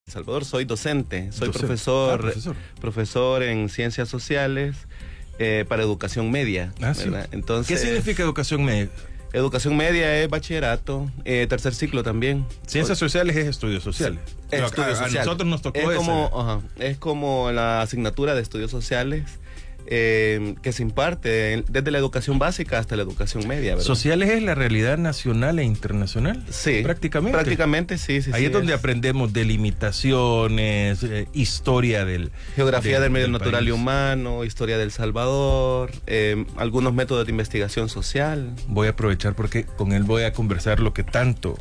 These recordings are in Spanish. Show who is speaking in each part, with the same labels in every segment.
Speaker 1: Salvador, soy docente, soy
Speaker 2: profesor.
Speaker 1: profesor en ciencias sociales para educación media.
Speaker 2: Sí.
Speaker 1: Entonces,
Speaker 2: ¿qué significa educación media?
Speaker 1: Educación media es bachillerato, tercer ciclo también.
Speaker 2: Ciencias sociales es estudios sociales.
Speaker 1: Estudios sociales.
Speaker 2: A nosotros nos tocó
Speaker 1: es como la asignatura de estudios sociales que se imparte desde la educación básica hasta la educación media, ¿verdad?
Speaker 2: ¿Sociales es la realidad nacional e internacional?
Speaker 1: Sí.
Speaker 2: Prácticamente
Speaker 1: sí.
Speaker 2: Ahí es donde aprendemos delimitaciones, historia
Speaker 1: geografía del medio natural
Speaker 2: país.
Speaker 1: Y humano, historia del Salvador, algunos métodos de investigación social.
Speaker 2: Voy a aprovechar porque con él voy a conversar lo que tanto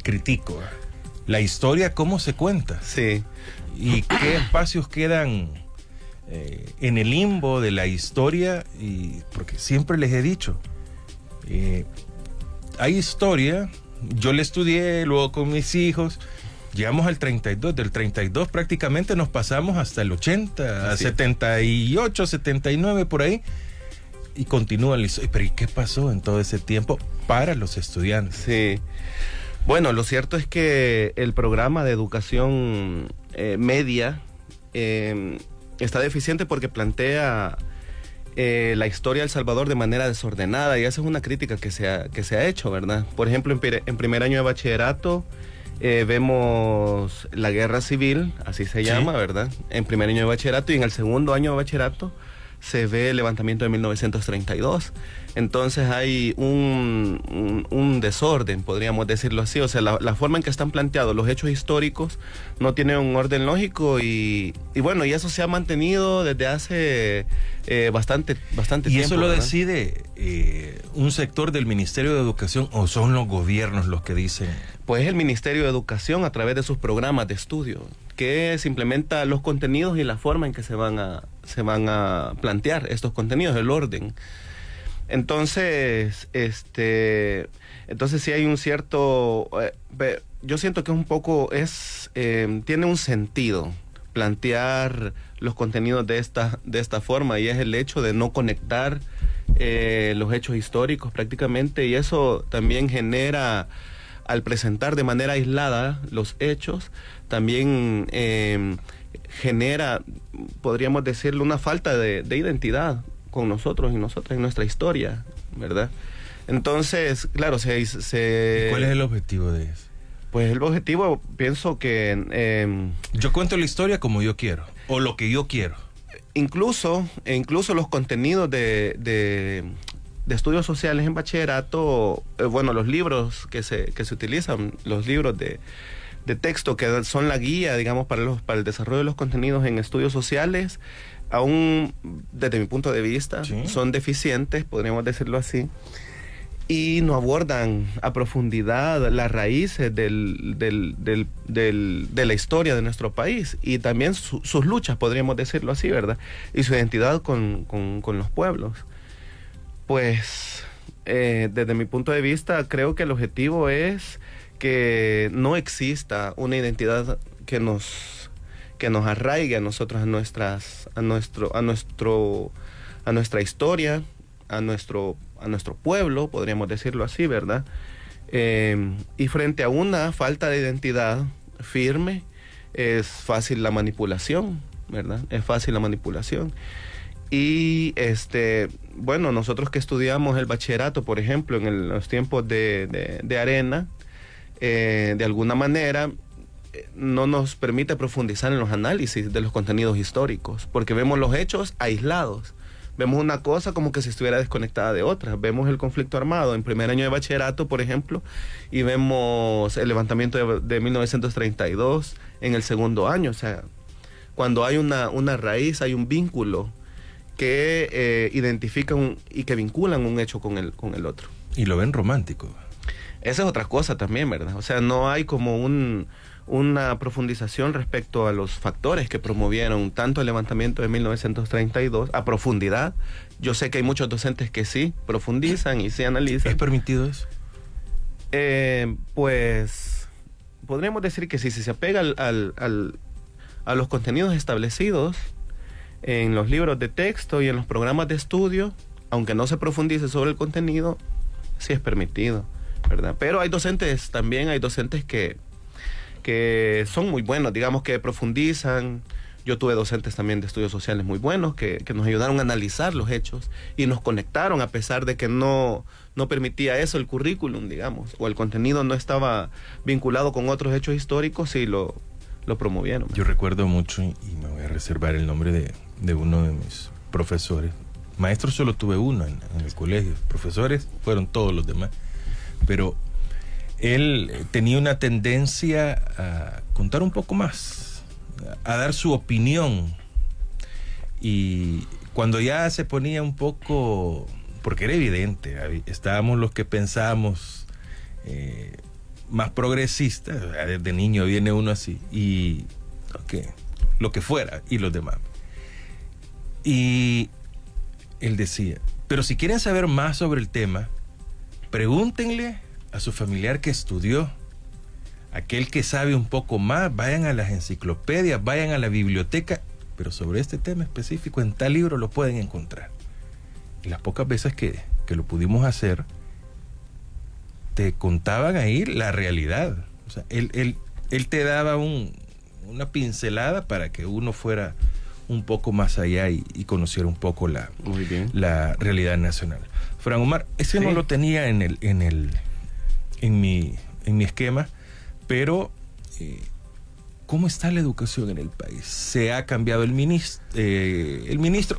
Speaker 2: critico. La historia, ¿cómo se cuenta?
Speaker 1: Sí.
Speaker 2: Y qué espacios quedan en el limbo de la historia, y porque siempre les he dicho, hay historia, yo la estudié luego con mis hijos, llegamos al 32, del 32 prácticamente nos pasamos hasta el 80,
Speaker 1: sí.
Speaker 2: 78, 79 por ahí, y continúa la historia. Pero ¿y qué pasó en todo ese tiempo para los estudiantes?
Speaker 1: Sí. Bueno, lo cierto es que el programa de educación media está deficiente porque plantea la historia de El Salvador de manera desordenada, y esa es una crítica que se ha hecho, ¿verdad? Por ejemplo, en primer año de bachillerato vemos la guerra civil, así se llama, ¿verdad? En primer año de bachillerato, y en el segundo año de bachillerato se ve el levantamiento de 1932. Entonces hay un desorden, podríamos decirlo así. O sea, la forma en que están planteados los hechos históricos no tiene un orden lógico, y bueno, y eso se ha mantenido desde hace bastante tiempo.
Speaker 2: ¿Y eso lo
Speaker 1: ¿verdad?
Speaker 2: decide un sector del Ministerio de Educación o son los gobiernos los que dicen?
Speaker 1: Pues el Ministerio de Educación, a través de sus programas de estudio, que se implementa los contenidos y la forma en que se van a plantear estos contenidos, el orden. Entonces sí hay un cierto, yo siento que es un poco, tiene un sentido plantear los contenidos de esta forma, y es el hecho de no conectar los hechos históricos prácticamente, y eso también genera, al presentar de manera aislada los hechos, también genera, podríamos decirlo, una falta de identidad con nosotros y nosotras en nuestra historia, ¿verdad? Entonces, claro, ¿cuál
Speaker 2: es el objetivo de eso?
Speaker 1: Pues el objetivo, pienso que
Speaker 2: yo cuento la historia como yo quiero, o lo que yo quiero. Incluso
Speaker 1: los contenidos de estudios sociales en bachillerato, los libros que se utilizan, los libros de texto que son la guía, digamos, para el desarrollo de los contenidos en estudios sociales, aún desde mi punto de vista,
Speaker 2: ¿sí?,
Speaker 1: son deficientes, podríamos decirlo así, y no abordan a profundidad las raíces de la historia de nuestro país, y también sus luchas, podríamos decirlo así, ¿verdad? Y su identidad con los pueblos. Pues, desde mi punto de vista, creo que el objetivo es que no exista una identidad que nos arraigue a nosotros, a nuestra historia, a nuestro pueblo, podríamos decirlo así, ¿verdad? Y frente a una falta de identidad firme, es fácil la manipulación, ¿verdad? Es fácil la manipulación. Y nosotros que estudiamos el bachillerato, por ejemplo, en los tiempos de Arena, de alguna manera no nos permite profundizar en los análisis de los contenidos históricos, porque vemos los hechos aislados, vemos una cosa como que si estuviera desconectada de otra. Vemos el conflicto armado en primer año de bachillerato, por ejemplo, y vemos el levantamiento de 1932 en el segundo año. O sea, cuando hay una raíz, hay un vínculo que identifican y que vinculan un hecho con el otro.
Speaker 2: Y lo ven romántico.
Speaker 1: Esa es otra cosa también, ¿verdad? O sea, no hay como una profundización respecto a los factores que promovieron tanto el levantamiento de 1932 a profundidad. Yo sé que hay muchos docentes que sí profundizan y sí analizan.
Speaker 2: ¿Es permitido eso?
Speaker 1: Pues podríamos decir que sí, si se apega a los contenidos establecidos en los libros de texto y en los programas de estudio, aunque no se profundice sobre el contenido, sí es permitido, ¿verdad? Pero hay docentes que que son muy buenos, digamos que profundizan. Yo tuve docentes también de estudios sociales muy buenos que nos ayudaron a analizar los hechos y nos conectaron, a pesar de que no permitía eso el currículum, digamos, o el contenido no estaba vinculado con otros hechos históricos, y lo promovieron.
Speaker 2: Yo recuerdo mucho, y me voy a reservar el nombre de uno de mis profesores. Maestros solo tuve uno en el colegio, profesores fueron todos los demás, pero él tenía una tendencia a contar un poco más, a dar su opinión, y cuando ya se ponía un poco, porque era evidente, estábamos los que pensábamos más progresistas, desde niño viene uno así, y lo que fuera, y los demás. Y él decía, pero si quieren saber más sobre el tema, pregúntenle a su familiar que estudió. Aquel que sabe un poco más, vayan a las enciclopedias, vayan a la biblioteca, pero sobre este tema específico en tal libro lo pueden encontrar. Y las pocas veces que lo pudimos hacer, te contaban ahí la realidad. O sea, él te daba una pincelada para que uno fuera un poco más allá y conociera un poco la realidad nacional. Fran Omar, ese no lo tenía en mi esquema, pero ¿cómo está la educación en el país? ¿Se ha cambiado el ministro?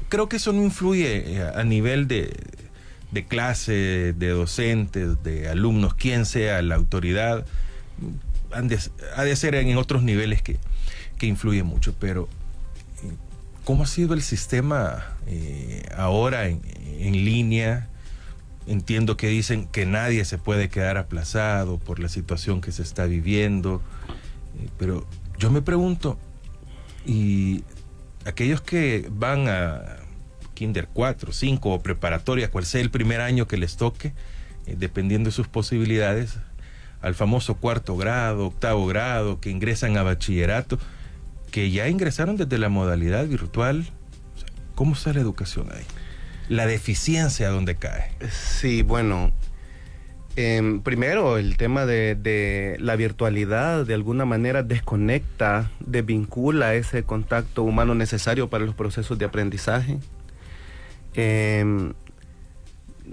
Speaker 2: Creo que eso no influye a nivel de clase, de docentes, de alumnos, quien sea la autoridad. Ha de ser en otros niveles que influye mucho, pero ¿cómo ha sido el sistema ahora en línea? Entiendo que dicen que nadie se puede quedar aplazado por la situación que se está viviendo, pero yo me pregunto, y aquellos que van a Kinder 4, 5 o preparatoria, cual sea el primer año que les toque, dependiendo de sus posibilidades, al famoso 4º grado, 8º grado, que ingresan a bachillerato, que ya ingresaron desde la modalidad virtual, ¿cómo está la educación ahí? La deficiencia, ¿dónde cae?
Speaker 1: Sí, bueno, primero el tema de la virtualidad de alguna manera desconecta, desvincula ese contacto humano necesario para los procesos de aprendizaje.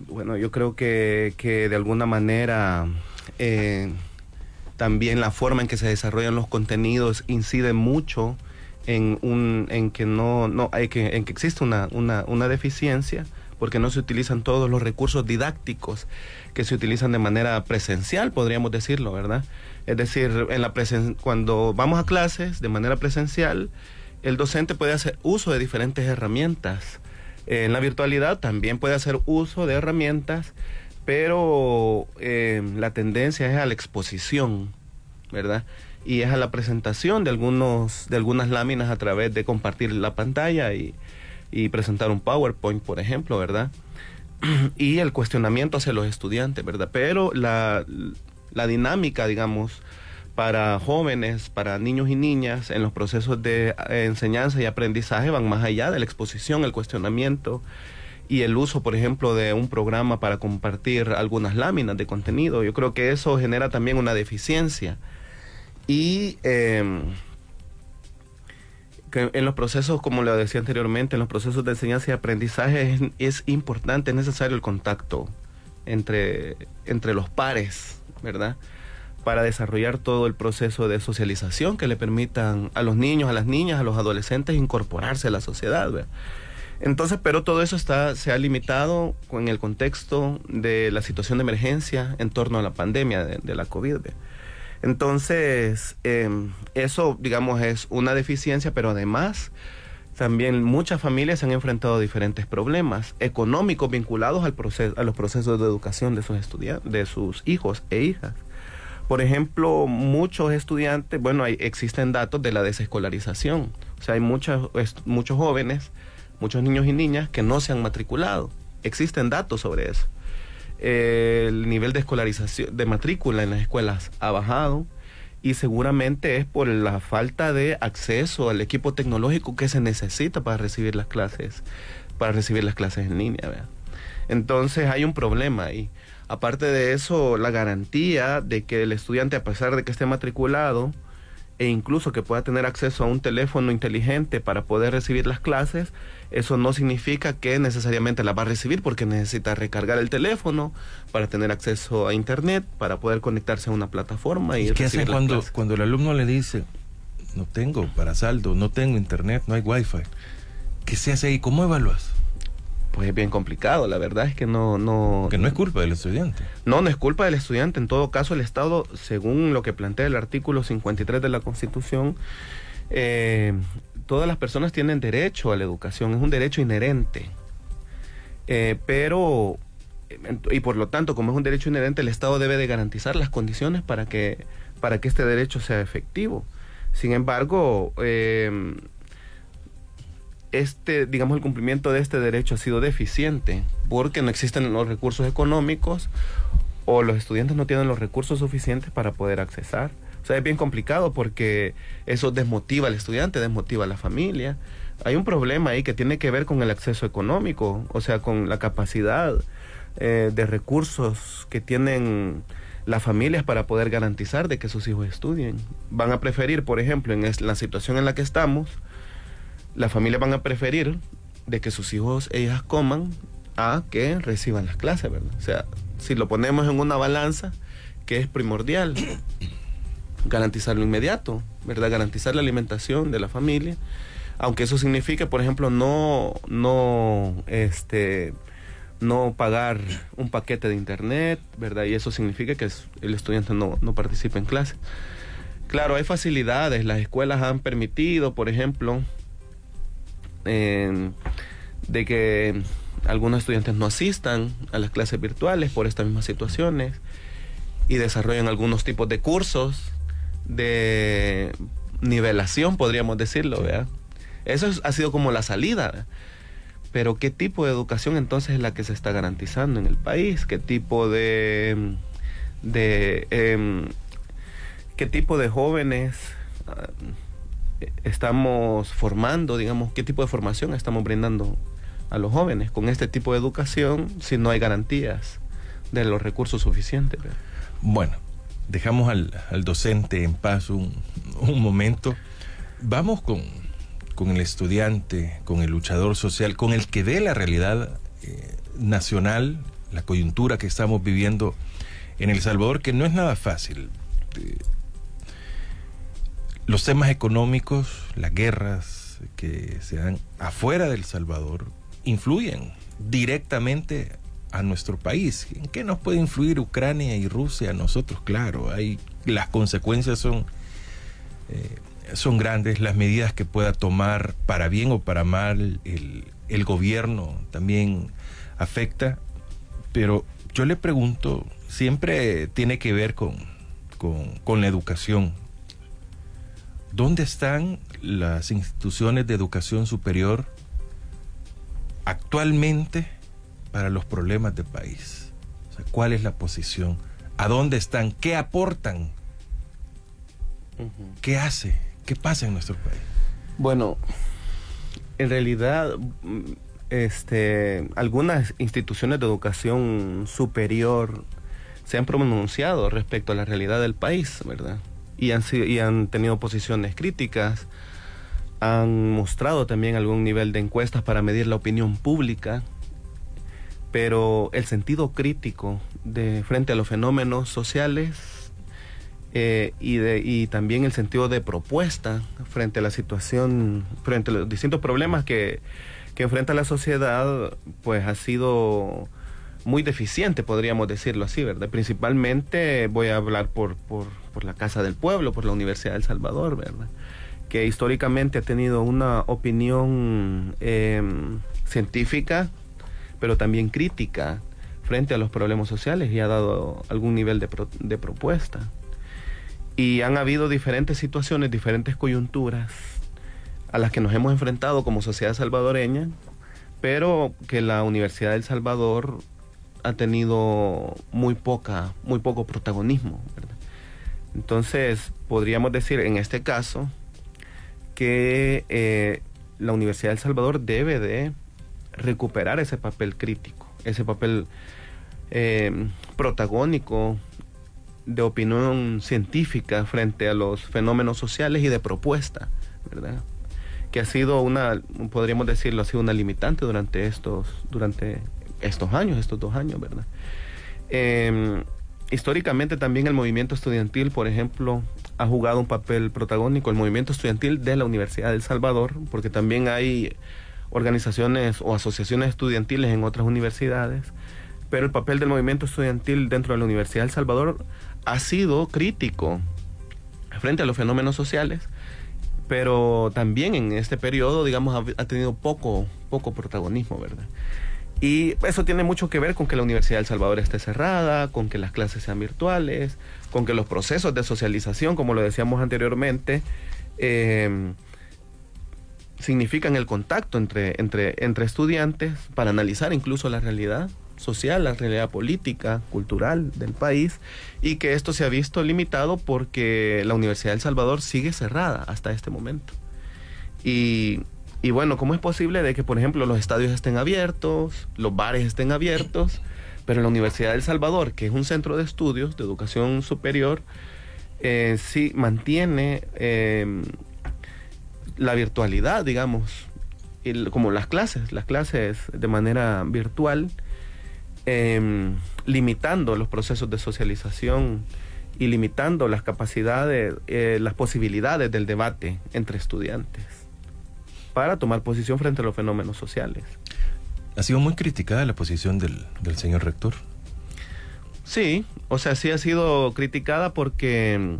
Speaker 1: Bueno, yo creo que de alguna manera también la forma en que se desarrollan los contenidos incide mucho en que existe una deficiencia, porque no se utilizan todos los recursos didácticos que se utilizan de manera presencial, podríamos decirlo, ¿verdad? Es decir, cuando vamos a clases de manera presencial, el docente puede hacer uso de diferentes herramientas. En la virtualidad también puede hacer uso de herramientas, pero la tendencia es a la exposición, ¿verdad? Y es a la presentación de algunas láminas a través de compartir la pantalla y presentar un PowerPoint, por ejemplo, ¿verdad? Y el cuestionamiento hacia los estudiantes, ¿verdad? Pero la dinámica, digamos, para jóvenes, para niños y niñas, en los procesos de enseñanza y aprendizaje van más allá de la exposición, el cuestionamiento y el uso, por ejemplo, de un programa para compartir algunas láminas de contenido. Yo creo que eso genera también una deficiencia. Y que en los procesos, como le decía anteriormente, en los procesos de enseñanza y aprendizaje es importante, es necesario el contacto entre los pares, ¿verdad? Para desarrollar todo el proceso de socialización que le permitan a los niños, a las niñas, a los adolescentes incorporarse a la sociedad, ¿verdad? Entonces, pero todo eso se ha limitado con el contexto de la situación de emergencia en torno a la pandemia de la COVID, ¿verdad? Entonces, eso, digamos, es una deficiencia, pero además también muchas familias se han enfrentado a diferentes problemas económicos vinculados a los procesos de educación de sus estudiantes, de sus hijos e hijas. Por ejemplo, muchos estudiantes, bueno, existen datos de la desescolarización. O sea, hay muchos jóvenes, muchos niños y niñas que no se han matriculado. Existen datos sobre eso. El nivel de escolarización, de matrícula en las escuelas ha bajado, y seguramente es por la falta de acceso al equipo tecnológico que se necesita para recibir las clases en línea, ¿verdad? Entonces hay un problema ahí. Aparte de eso, la garantía de que el estudiante, a pesar de que esté matriculado, e incluso que pueda tener acceso a un teléfono inteligente para poder recibir las clases, eso no significa que necesariamente las va a recibir, porque necesita recargar el teléfono para tener acceso a internet, para poder conectarse a una plataforma y
Speaker 2: ¿qué hacen
Speaker 1: recibir
Speaker 2: cuando el alumno le dice, no tengo para saldo, no tengo internet, no hay wifi? ¿Qué se hace ahí? ¿Cómo evalúas?
Speaker 1: Pues es bien complicado, la verdad es que
Speaker 2: Que no es culpa del estudiante.
Speaker 1: No es culpa del estudiante. En todo caso, el Estado, según lo que plantea el artículo 53 de la Constitución, todas las personas tienen derecho a la educación, es un derecho inherente. Pero, y por lo tanto, como es un derecho inherente, el Estado debe de garantizar las condiciones para que este derecho sea efectivo. Sin embargo, digamos, el cumplimiento de este derecho ha sido deficiente porque no existen los recursos económicos o los estudiantes no tienen los recursos suficientes para poder accesar. O sea, es bien complicado porque eso desmotiva al estudiante, desmotiva a la familia. Hay un problema ahí que tiene que ver con el acceso económico, o sea, con la capacidad de recursos que tienen las familias para poder garantizar de que sus hijos estudien. Van a preferir, por ejemplo, en la situación en la que estamos, las familias van a preferir de que sus hijos, ellas coman, a que reciban las clases, ¿verdad? O sea, si lo ponemos en una balanza, que es primordial, garantizar lo inmediato, ¿verdad? Garantizar la alimentación de la familia, aunque eso signifique, por ejemplo, no pagar un paquete de internet, ¿verdad? Y eso significa que el estudiante no participe en clase. Claro, hay facilidades, las escuelas han permitido, por ejemplo, de que algunos estudiantes no asistan a las clases virtuales por estas mismas situaciones y desarrollan algunos tipos de cursos de nivelación, podríamos decirlo, ¿verdad? Eso ha sido como la salida, ¿verdad? Pero ¿qué tipo de educación entonces es la que se está garantizando en el país? ¿Qué tipo de jóvenes estamos formando, digamos, qué tipo de formación estamos brindando a los jóvenes con este tipo de educación si no hay garantías de los recursos suficientes, ¿verdad?
Speaker 2: Bueno, dejamos al docente en paz un momento. Vamos con el estudiante, con el luchador social, con el que ve la realidad nacional, la coyuntura que estamos viviendo en El Salvador, que no es nada fácil. Los temas económicos, las guerras que se dan afuera del Salvador, influyen directamente a nuestro país. ¿En qué nos puede influir Ucrania y Rusia a nosotros? Claro, las consecuencias son grandes, las medidas que pueda tomar para bien o para mal el gobierno también afecta, pero yo le pregunto, siempre tiene que ver con la educación. ¿Dónde están las instituciones de educación superior actualmente para los problemas del país? O sea, ¿cuál es la posición? ¿A dónde están? ¿Qué aportan? ¿Qué hace? ¿Qué pasa en nuestro país?
Speaker 1: Bueno, en realidad, algunas instituciones de educación superior se han pronunciado respecto a la realidad del país, ¿verdad? Y han tenido posiciones críticas, han mostrado también algún nivel de encuestas para medir la opinión pública, pero el sentido crítico frente a los fenómenos sociales y también el sentido de propuesta frente a la situación, frente a los distintos problemas que enfrenta la sociedad, pues ha sido muy deficiente, podríamos decirlo así, ¿verdad? Principalmente voy a hablar por la Casa del Pueblo, por la Universidad de El Salvador, ¿verdad? Que históricamente ha tenido una opinión científica, pero también crítica frente a los problemas sociales y ha dado algún nivel de propuesta. Y han habido diferentes situaciones, diferentes coyunturas a las que nos hemos enfrentado como sociedad salvadoreña, pero que la Universidad de El Salvador ha tenido muy poco protagonismo, ¿verdad? Entonces, podríamos decir en este caso que la Universidad de El Salvador debe de recuperar ese papel crítico, ese papel protagónico de opinión científica frente a los fenómenos sociales y de propuesta, ¿verdad? Que ha sido podríamos decirlo, ha sido una limitante durante estos 2 años, ¿verdad? Históricamente también el movimiento estudiantil, por ejemplo, ha jugado un papel protagónico, el movimiento estudiantil de la Universidad de El Salvador, porque también hay organizaciones o asociaciones estudiantiles en otras universidades, pero el papel del movimiento estudiantil dentro de la Universidad de El Salvador ha sido crítico frente a los fenómenos sociales, pero también en este periodo, digamos, ha tenido poco protagonismo, ¿verdad? Y eso tiene mucho que ver con que la Universidad de El Salvador esté cerrada, con que las clases sean virtuales, con que los procesos de socialización, como lo decíamos anteriormente, significan el contacto entre estudiantes para analizar incluso la realidad social, la realidad política, cultural del país, y que esto se ha visto limitado porque la Universidad de El Salvador sigue cerrada hasta este momento. Y bueno, ¿cómo es posible de que, por ejemplo, los estadios estén abiertos, los bares estén abiertos, pero la Universidad de El Salvador, que es un centro de estudios, de educación superior, sí mantiene la virtualidad, digamos, como las clases de manera virtual, limitando los procesos de socialización y limitando las capacidades, las posibilidades del debate entre estudiantes para tomar posición frente a los fenómenos sociales.
Speaker 2: Ha sido muy criticada la posición del señor rector.
Speaker 1: Sí, o sea, sí ha sido criticada porque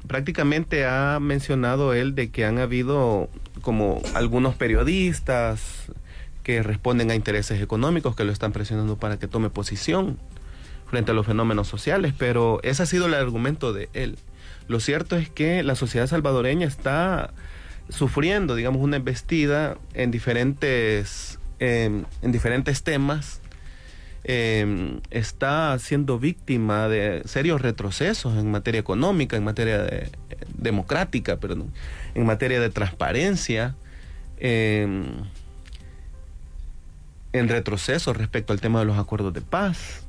Speaker 1: prácticamente ha mencionado él de que han habido como algunos periodistas que responden a intereses económicos que lo están presionando para que tome posición frente a los fenómenos sociales, pero ese ha sido el argumento de él. Lo cierto es que la sociedad salvadoreña está sufriendo, digamos, una embestida en diferentes temas, está siendo víctima de serios retrocesos en materia económica, en materia democrática, perdón, en materia de transparencia, en retroceso respecto al tema de los acuerdos de paz,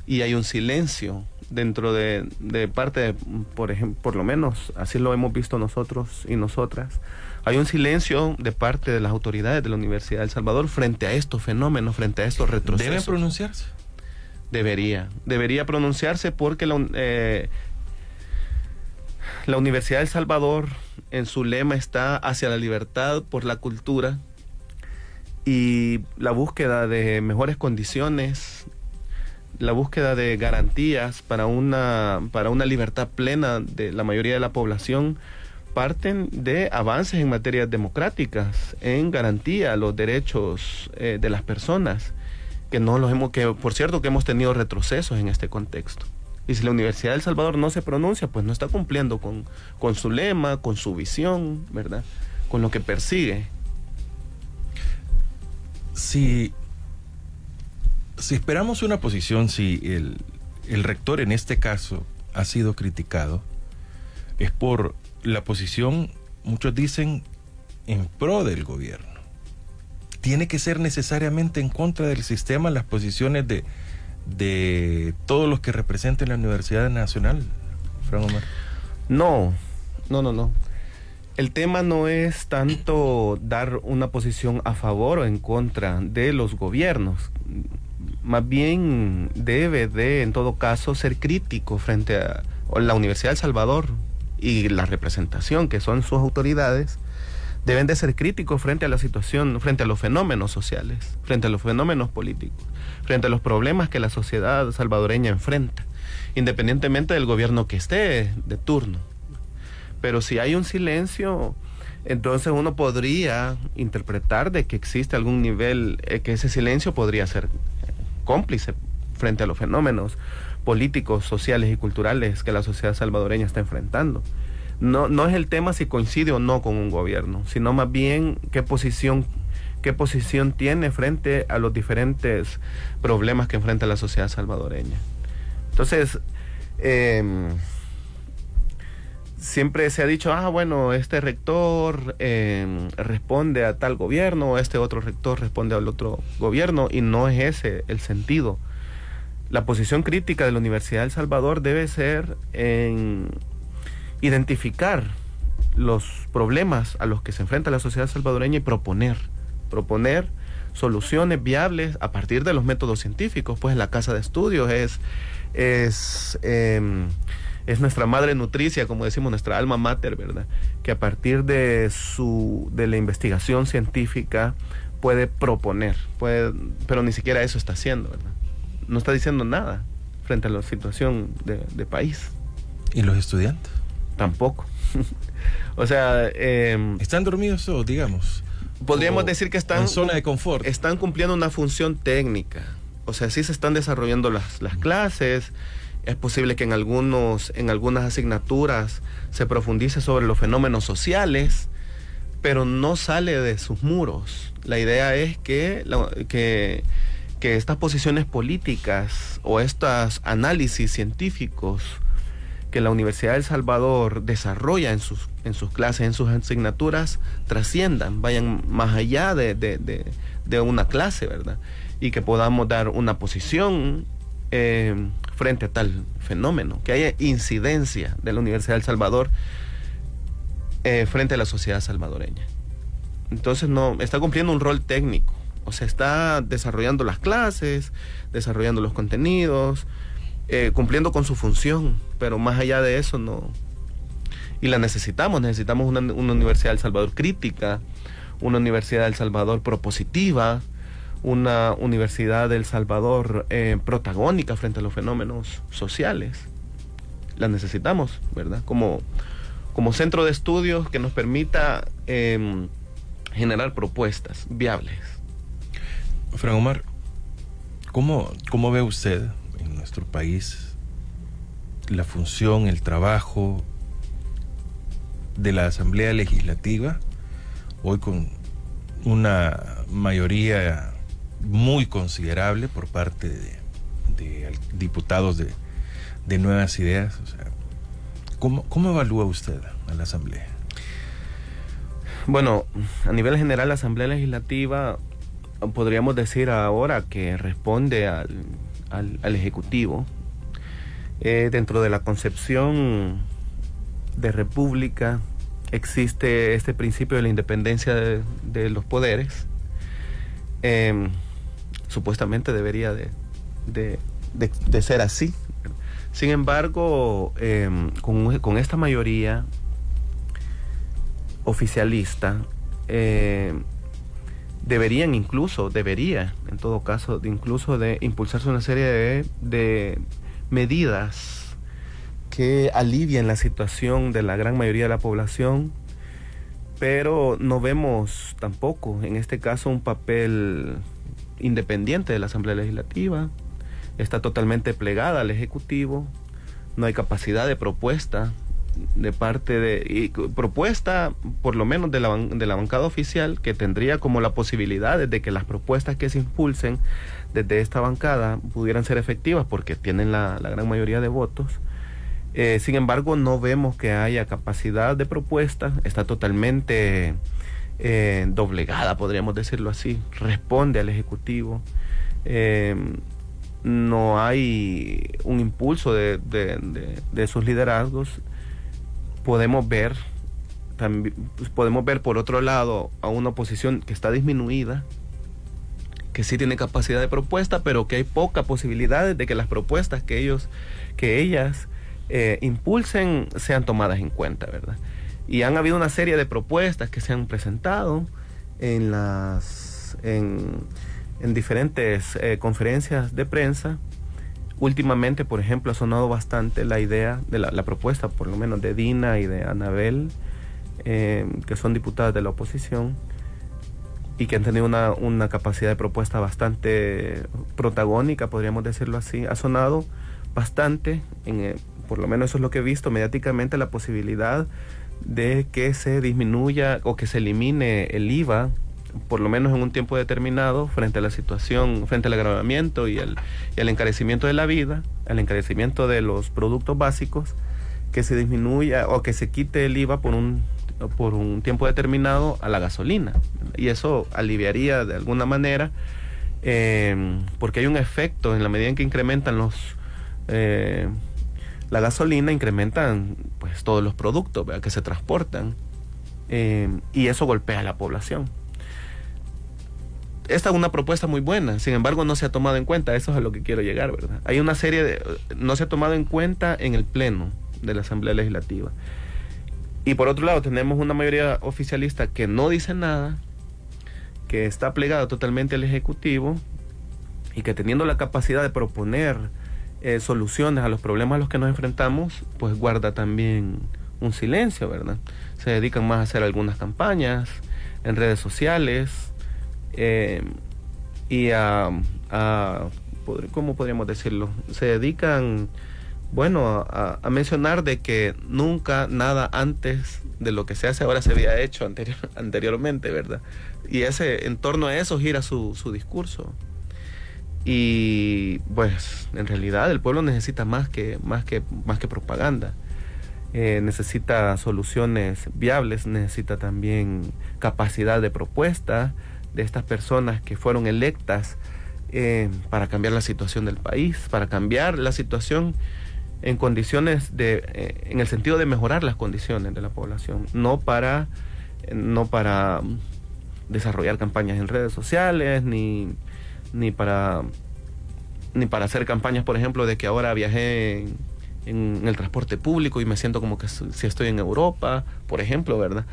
Speaker 1: y hay un silencio dentro de parte, por ejemplo, por lo menos así lo hemos visto nosotros y nosotras, hay un silencio de parte de las autoridades de la Universidad de El Salvador frente a estos fenómenos, frente a estos retrocesos.
Speaker 2: ¿Debe pronunciarse?
Speaker 1: Debería pronunciarse porque la Universidad de El Salvador en su lema está hacia la libertad por la cultura y la búsqueda de mejores condiciones, la búsqueda de garantías para una libertad plena de la mayoría de la población, parten de avances en materias democráticas, en garantía a los derechos de las personas, que por cierto que hemos tenido retrocesos en este contexto. Y si la Universidad de El Salvador no se pronuncia, pues no está cumpliendo con su lema, con su visión, ¿verdad? Con lo que persigue.
Speaker 2: Si esperamos una posición, si el rector en este caso ha sido criticado, es por la posición, muchos dicen, en pro del gobierno. ¿Tiene que ser necesariamente en contra del sistema las posiciones de todos los que representen la Universidad Nacional, Fran Omar?
Speaker 1: No. El tema no es tanto dar una posición a favor o en contra de los gobiernos. Más bien debe de, en todo caso, ser crítico frente a la Universidad de El Salvador y la representación, que son sus autoridades, deben de ser críticos frente a la situación, frente a los fenómenos sociales, frente a los fenómenos políticos, frente a los problemas que la sociedad salvadoreña enfrenta, independientemente del gobierno que esté de turno. Pero si hay un silencio, entonces uno podría interpretar de que existe algún nivel, que ese silencio podría ser cómplice frente a los fenómenos políticos, sociales y culturales que la sociedad salvadoreña está enfrentando. No es el tema si coincide o no con un gobierno, sino más bien qué posición tiene frente a los diferentes problemas que enfrenta la sociedad salvadoreña. Entonces, siempre se ha dicho, bueno, este rector responde a tal gobierno, este otro rector responde al otro gobierno, y no es ese el sentido. La posición crítica de la Universidad de El Salvador debe ser en identificar los problemas a los que se enfrenta la sociedad salvadoreña y proponer soluciones viables a partir de los métodos científicos. Pues la casa de estudios es nuestra madre nutricia, como decimos, nuestra alma mater, ¿verdad? Que a partir de la investigación científica puede proponer, pero ni siquiera eso está haciendo, ¿verdad? No está diciendo nada frente a la situación de país.
Speaker 2: ¿Y los estudiantes?
Speaker 1: Tampoco. O sea...
Speaker 2: ¿están dormidos o digamos?
Speaker 1: Podríamos decir que están...
Speaker 2: en zona de confort.
Speaker 1: Están cumpliendo una función técnica. O sea, sí se están desarrollando las clases. Es posible que en algunas asignaturas se profundice sobre los fenómenos sociales, pero no sale de sus muros. La idea es que estas posiciones políticas o estos análisis científicos que la Universidad de El Salvador desarrolla en sus clases, en sus asignaturas, trasciendan, vayan más allá de una clase, ¿verdad? Y que podamos dar una posición frente a tal fenómeno, que haya incidencia de la Universidad de El Salvador frente a la sociedad salvadoreña. Entonces no está cumpliendo un rol técnico, o sea, está desarrollando las clases, desarrollando los contenidos, cumpliendo con su función, pero más allá de eso no. Y la necesitamos una Universidad de El Salvador crítica, una Universidad de El Salvador propositiva, una Universidad de El Salvador protagónica frente a los fenómenos sociales. La necesitamos, ¿verdad? Como centro de estudios que nos permita generar propuestas viables.
Speaker 2: Fran Omar, ¿cómo ve usted en nuestro país la función, el trabajo de la Asamblea Legislativa, hoy con una mayoría muy considerable por parte de diputados de Nuevas Ideas? O sea, ¿cómo evalúa usted a la Asamblea?
Speaker 1: Bueno, a nivel general, la Asamblea Legislativa podríamos decir ahora que responde al Ejecutivo. Dentro de la concepción de república existe este principio de la independencia de los poderes. Supuestamente debería de ser así. Sin embargo, con esta mayoría oficialista, debería en todo caso de impulsarse una serie de medidas que alivien la situación de la gran mayoría de la población, pero no vemos tampoco en este caso un papel independiente de la Asamblea Legislativa. Está totalmente plegada al Ejecutivo, no hay capacidad de propuesta propuesta por lo menos de la bancada oficial, que tendría como la posibilidad de que las propuestas que se impulsen desde esta bancada pudieran ser efectivas porque tienen la gran mayoría de votos. Sin embargo, no vemos que haya capacidad de propuesta, está totalmente doblegada, podríamos decirlo así, responde al Ejecutivo. No hay un impulso de sus liderazgos. Podemos ver por otro lado a una oposición que está disminuida, que sí tiene capacidad de propuesta, pero que hay poca posibilidad de que las propuestas que ellas impulsen sean tomadas en cuenta, ¿verdad? Y han habido una serie de propuestas que se han presentado en diferentes conferencias de prensa. Últimamente, por ejemplo, ha sonado bastante la idea de la propuesta, por lo menos de Dina y de Anabel, que son diputadas de la oposición y que han tenido una capacidad de propuesta bastante protagónica, podríamos decirlo así. Ha sonado bastante, por lo menos eso es lo que he visto mediáticamente, la posibilidad de que se disminuya o que se elimine el IVA, por lo menos en un tiempo determinado, frente a la situación, frente al agravamiento y al encarecimiento de la vida, al encarecimiento de los productos básicos, que se disminuya o que se quite el IVA por un tiempo determinado a la gasolina. Y eso aliviaría de alguna manera porque hay un efecto en la medida en que incrementan la gasolina, incrementan pues todos los productos, ¿verdad?, que se transportan, y eso golpea a la población. Esta es una propuesta muy buena, sin embargo no se ha tomado en cuenta, eso es a lo que quiero llegar, ¿verdad? Hay una serie no se ha tomado en cuenta en el pleno de la Asamblea Legislativa. Y por otro lado tenemos una mayoría oficialista que no dice nada, que está plegada totalmente al Ejecutivo y que, teniendo la capacidad de proponer soluciones a los problemas a los que nos enfrentamos, pues guarda también un silencio, ¿verdad? Se dedican más a hacer algunas campañas en redes sociales, y ¿cómo podríamos decirlo? Se dedican, bueno, a mencionar de que nunca nada antes de lo que se hace ahora se había hecho anteriormente, ¿verdad? Y en torno a eso gira su discurso. Y pues en realidad el pueblo necesita más que propaganda. Necesita soluciones viables, necesita también capacidad de propuesta de estas personas que fueron electas para cambiar la situación del país, para cambiar la situación en condiciones en el sentido de mejorar las condiciones de la población, no para desarrollar campañas en redes sociales, ni para hacer campañas, por ejemplo, de que ahora viajé en el transporte público y me siento como que si estoy en Europa, por ejemplo, ¿verdad?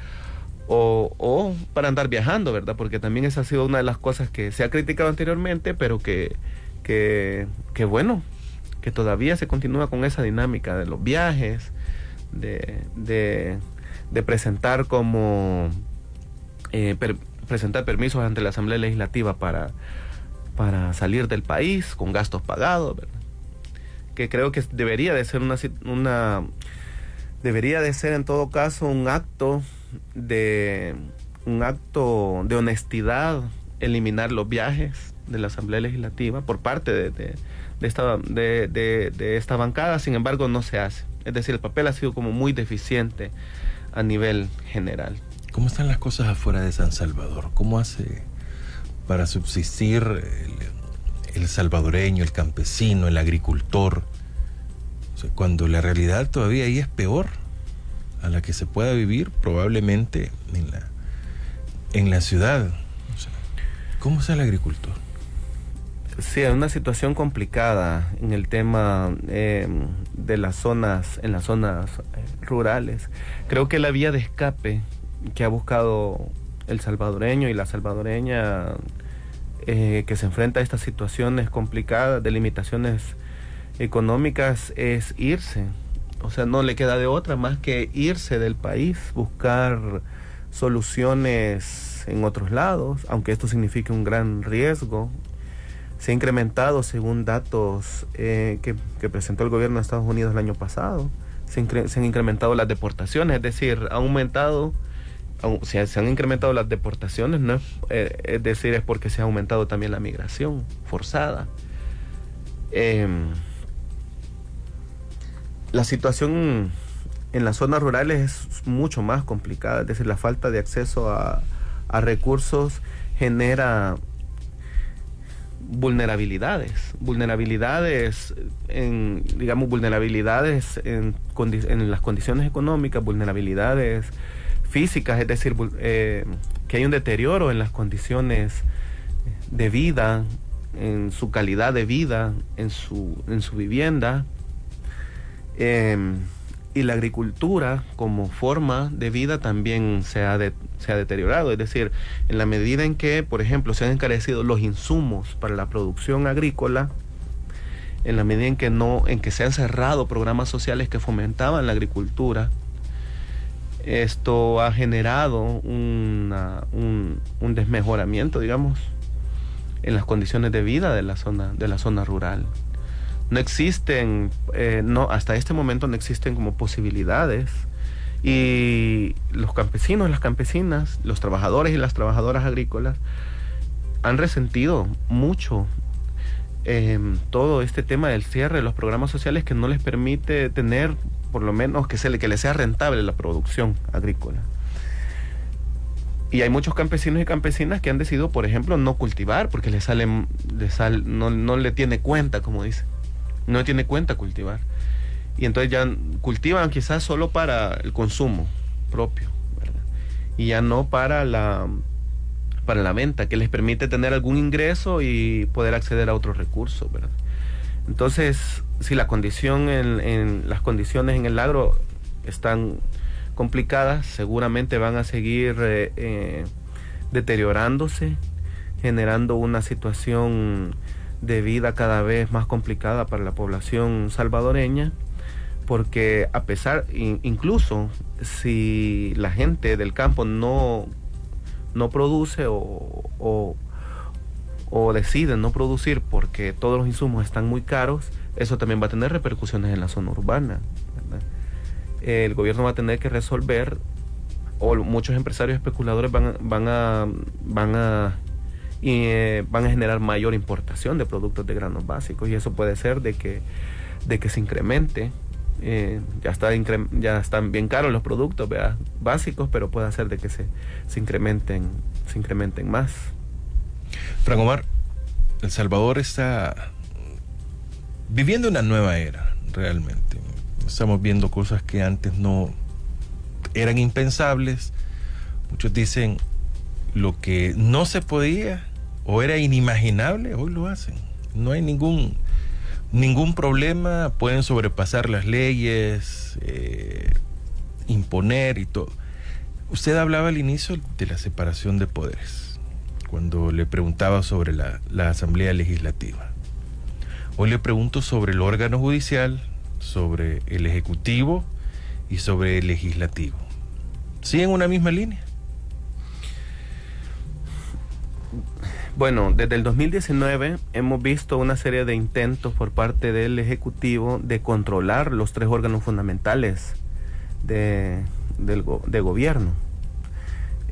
Speaker 1: O para andar viajando, ¿verdad? Porque también esa ha sido una de las cosas que se ha criticado anteriormente, pero que bueno, que todavía se continúa con esa dinámica de los viajes, de presentar presentar permisos ante la Asamblea Legislativa para salir del país con gastos pagados, ¿verdad? Que creo que debería de ser debería de ser en todo caso un acto de honestidad, eliminar los viajes de la Asamblea Legislativa por parte de esta bancada. Sin embargo, no se hace. Es decir, el papel ha sido como muy deficiente a nivel general.
Speaker 2: ¿Cómo están las cosas afuera de San Salvador? ¿Cómo hace para subsistir el salvadoreño, el campesino, el agricultor? O sea, cuando la realidad todavía ahí es peor a la que se pueda vivir probablemente en la ciudad. O sea, ¿cómo está el agricultor?
Speaker 1: Sí, hay una situación complicada en el tema en las zonas rurales. Creo que la vía de escape que ha buscado el salvadoreño y la salvadoreña que se enfrenta a estas situaciones complicadas de limitaciones económicas es irse. O sea, no le queda de otra más que irse del país, buscar soluciones en otros lados, aunque esto signifique un gran riesgo. Se ha incrementado, según datos que presentó el gobierno de Estados Unidos el año pasado, se han incrementado las deportaciones, es decir, se han incrementado las deportaciones, ¿no? Es decir, es porque se ha aumentado también la migración forzada. La situación en las zonas rurales es mucho más complicada, es decir, la falta de acceso a recursos genera vulnerabilidades en las condiciones económicas, vulnerabilidades físicas, es decir, que hay un deterioro en las condiciones de vida, en su calidad de vida, en su vivienda. Y la agricultura como forma de vida también se ha deteriorado, es decir, en la medida en que, por ejemplo, se han encarecido los insumos para la producción agrícola, en la medida en que se han cerrado programas sociales que fomentaban la agricultura, esto ha generado un desmejoramiento, digamos, en las condiciones de vida de la zona rural. No existen, hasta este momento no existen como posibilidades, y los campesinos, las campesinas, los trabajadores y las trabajadoras agrícolas han resentido mucho todo este tema del cierre de los programas sociales, que no les permite tener, por lo menos, que les sea rentable la producción agrícola. Y hay muchos campesinos y campesinas que han decidido, por ejemplo, no cultivar porque no le tiene cuenta, como dice. No tiene cuenta cultivar. Y entonces ya cultivan quizás solo para el consumo propio, ¿verdad? Y ya no para la venta, que les permite tener algún ingreso y poder acceder a otros recursos, ¿verdad? Entonces, si las condiciones en el agro están complicadas, seguramente van a seguir deteriorándose, generando una situación de vida cada vez más complicada para la población salvadoreña, porque a pesar, incluso si la gente del campo no produce o decide no producir porque todos los insumos están muy caros, eso también va a tener repercusiones en la zona urbana, ¿verdad? El gobierno va a tener que resolver, o muchos empresarios especuladores van a generar mayor importación de productos de granos básicos, y eso puede ser de que se incremente. Ya están bien caros los productos, ¿verdad?, básicos, pero puede hacer de que se incrementen más.
Speaker 2: Frank Omar, El Salvador está viviendo una nueva era, realmente. Estamos viendo cosas que antes no eran impensables. Muchos dicen lo que no se podía o era inimaginable, hoy lo hacen. No hay ningún problema, pueden sobrepasar las leyes, imponer y todo. Usted hablaba al inicio de la separación de poderes, cuando le preguntaba sobre la Asamblea Legislativa. Hoy le pregunto sobre el órgano judicial, sobre el Ejecutivo y sobre el Legislativo. ¿Siguen una misma línea?
Speaker 1: Bueno, desde el 2019 hemos visto una serie de intentos por parte del Ejecutivo de controlar los tres órganos fundamentales de gobierno.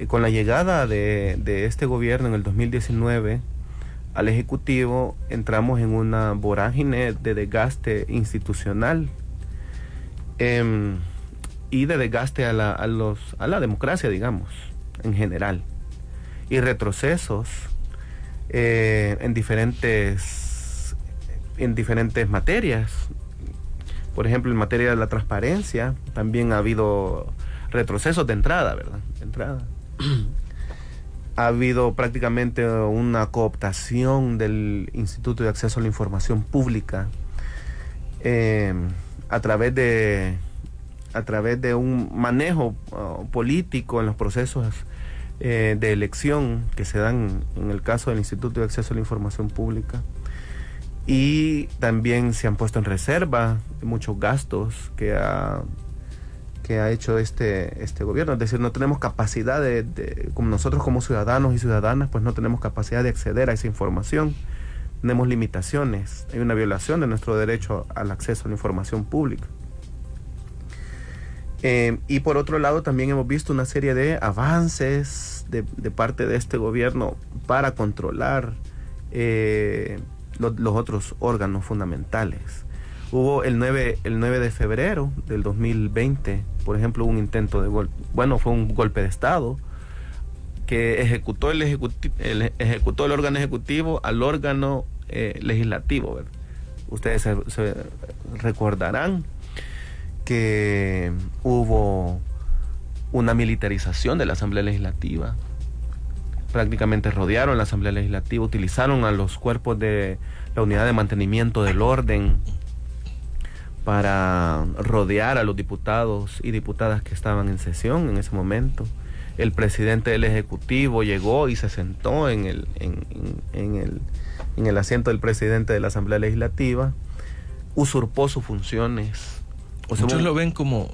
Speaker 1: Con la llegada de este gobierno en el 2019 al Ejecutivo, entramos en una vorágine de desgaste institucional y de desgaste a la democracia, digamos, en general, y retrocesos en diferentes materias. Por ejemplo, en materia de la transparencia también ha habido retrocesos de entrada, ¿verdad? Ha habido prácticamente una cooptación del Instituto de Acceso a la Información Pública a través de un manejo político en los procesos de elección que se dan en el caso del Instituto de Acceso a la Información Pública. Y también se han puesto en reserva muchos gastos que ha hecho este gobierno. Es decir, no tenemos capacidad como nosotros como ciudadanos y ciudadanas, pues no tenemos capacidad de acceder a esa información. Tenemos limitaciones. Hay una violación de nuestro derecho al acceso a la información pública. Y por otro lado, también hemos visto una serie de avances de parte de este gobierno para controlar los otros órganos fundamentales. Hubo el 9 de febrero del 2020, por ejemplo, un intento de fue un golpe de Estado que ejecutó el órgano ejecutivo al órgano legislativo, ¿verdad? Ustedes se recordarán que hubo una militarización de la Asamblea Legislativa. Prácticamente rodearon la Asamblea Legislativa, utilizaron a los cuerpos de la Unidad de Mantenimiento del Orden para rodear a los diputados y diputadas que estaban en sesión en ese momento. El presidente del Ejecutivo llegó y se sentó en el asiento del presidente de la Asamblea Legislativa, usurpó sus funciones.
Speaker 2: Muchos lo ven como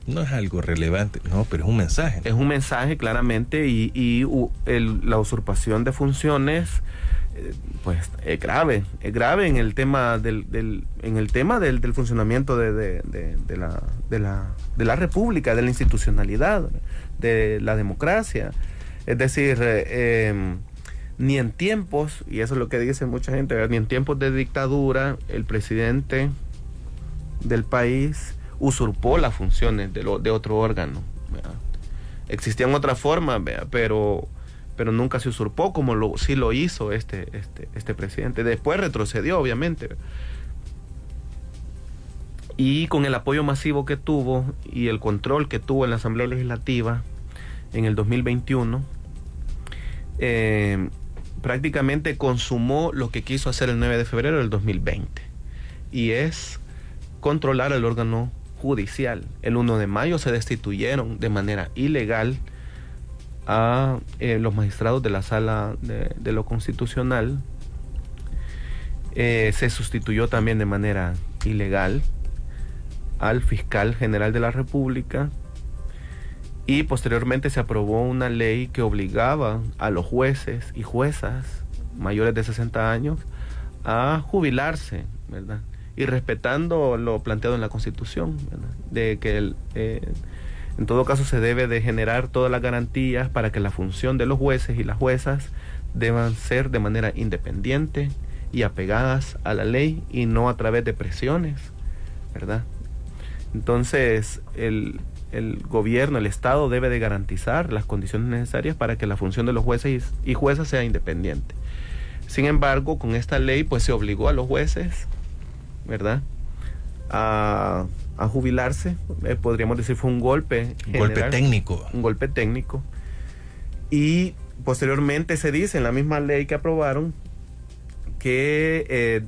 Speaker 2: no es algo relevante, no, pero es un mensaje.
Speaker 1: Es un mensaje, claramente, y la usurpación de funciones pues es grave en el tema del funcionamiento de la República, de la institucionalidad, de la democracia. Es decir, ni en tiempos, y eso es lo que dice mucha gente, ni en tiempos de dictadura el presidente del país usurpó las funciones de otro órgano, ¿verdad? Existían otras formas, pero nunca se usurpó como sí lo hizo este presidente. Después retrocedió, obviamente. Y con el apoyo masivo que tuvo y el control que tuvo en la Asamblea Legislativa en el 2021, prácticamente consumó lo que quiso hacer el 9 de febrero del 2020, y es controlar el órgano judicial. El 1 de mayo se destituyeron de manera ilegal a los magistrados de la Sala de lo Constitucional. Se sustituyó también de manera ilegal al fiscal general de la República, y posteriormente se aprobó una ley que obligaba a los jueces y juezas mayores de 60 años a jubilarse, ¿verdad? Y respetando lo planteado en la Constitución, ¿verdad? De que en todo caso se debe de generar todas las garantías para que la función de los jueces y las juezas deban ser de manera independiente y apegadas a la ley, y no a través de presiones, ¿verdad? Entonces el gobierno, el Estado debe de garantizar las condiciones necesarias para que la función de los jueces y juezas sea independiente. Sin embargo, con esta ley pues se obligó a los jueces, ¿verdad?, a jubilarse. Podríamos decir fue un golpe general, un golpe técnico. Y posteriormente se dice en la misma ley que aprobaron que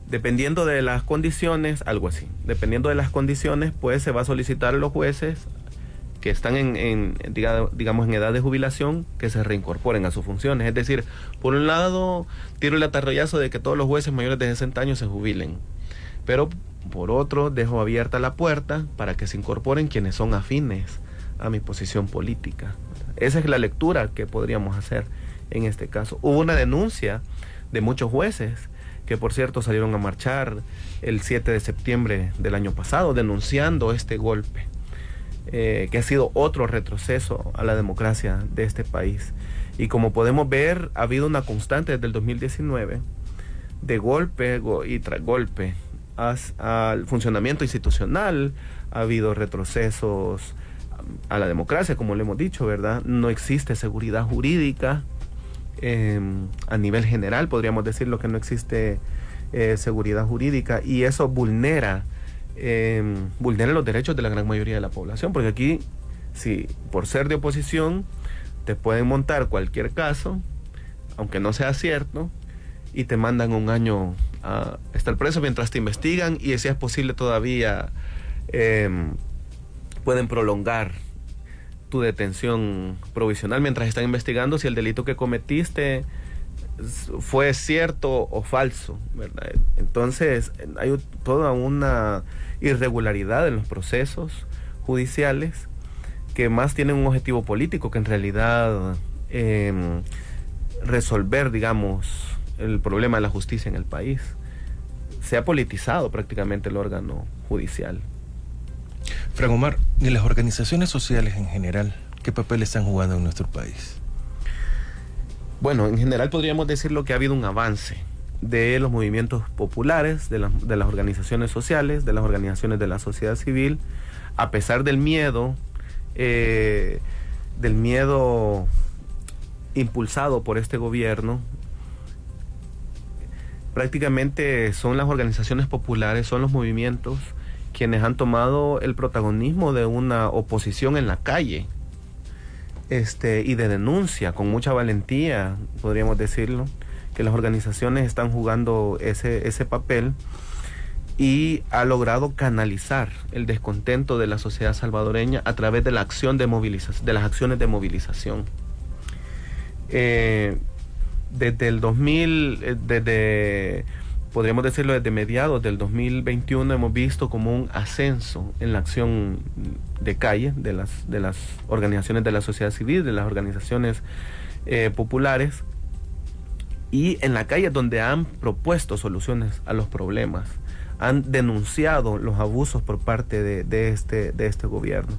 Speaker 1: dependiendo de las condiciones, algo así, dependiendo de las condiciones, pues se va a solicitar a los jueces que están digamos en edad de jubilación, que se reincorporen a sus funciones. Es decir, por un lado tiro el atarroyazo de que todos los jueces mayores de 60 años se jubilen, pero por otro dejo abierta la puerta para que se incorporen quienes son afines a mi posición política. Esa es la lectura que podríamos hacer en este caso. Hubo una denuncia de muchos jueces que, por cierto, salieron a marchar el 7 de septiembre del año pasado denunciando este golpe, que ha sido otro retroceso a la democracia de este país. Y como podemos ver, ha habido una constante desde el 2019 de golpe y tras golpe al funcionamiento institucional. Ha habido retrocesos a la democracia, como le hemos dicho, ¿verdad? No existe seguridad jurídica. A nivel general podríamos decirlo que no existe seguridad jurídica, y eso vulnera los derechos de la gran mayoría de la población, porque aquí, si por ser de oposición te pueden montar cualquier caso, aunque no sea cierto, y te mandan un año a estar preso mientras te investigan, y si es posible todavía pueden prolongar tu detención provisional mientras están investigando si el delito que cometiste fue cierto o falso, ¿verdad? Entonces hay toda una irregularidad en los procesos judiciales que más tienen un objetivo político que en realidad resolver, digamos, el problema de la justicia en el país. Se ha politizado prácticamente el órgano judicial.
Speaker 2: Frank Omar, ¿y las organizaciones sociales en general qué papel están jugando en nuestro país?
Speaker 1: Bueno, en general podríamos decirlo que ha habido un avance de los movimientos populares, de las organizaciones sociales, de las organizaciones de la sociedad civil, a pesar del miedo impulsado por este gobierno. Prácticamente son las organizaciones populares, son los movimientos quienes han tomado el protagonismo de una oposición en la calle, y de denuncia con mucha valentía, podríamos decirlo, que las organizaciones están jugando ese papel, y ha logrado canalizar el descontento de la sociedad salvadoreña a través de la acción de movilización, de las acciones de movilización. Desde el 2000, podríamos decirlo desde mediados del 2021, hemos visto como un ascenso en la acción de calle de las organizaciones de la sociedad civil, de las organizaciones populares, y en la calle donde han propuesto soluciones a los problemas, han denunciado los abusos por parte de este gobierno.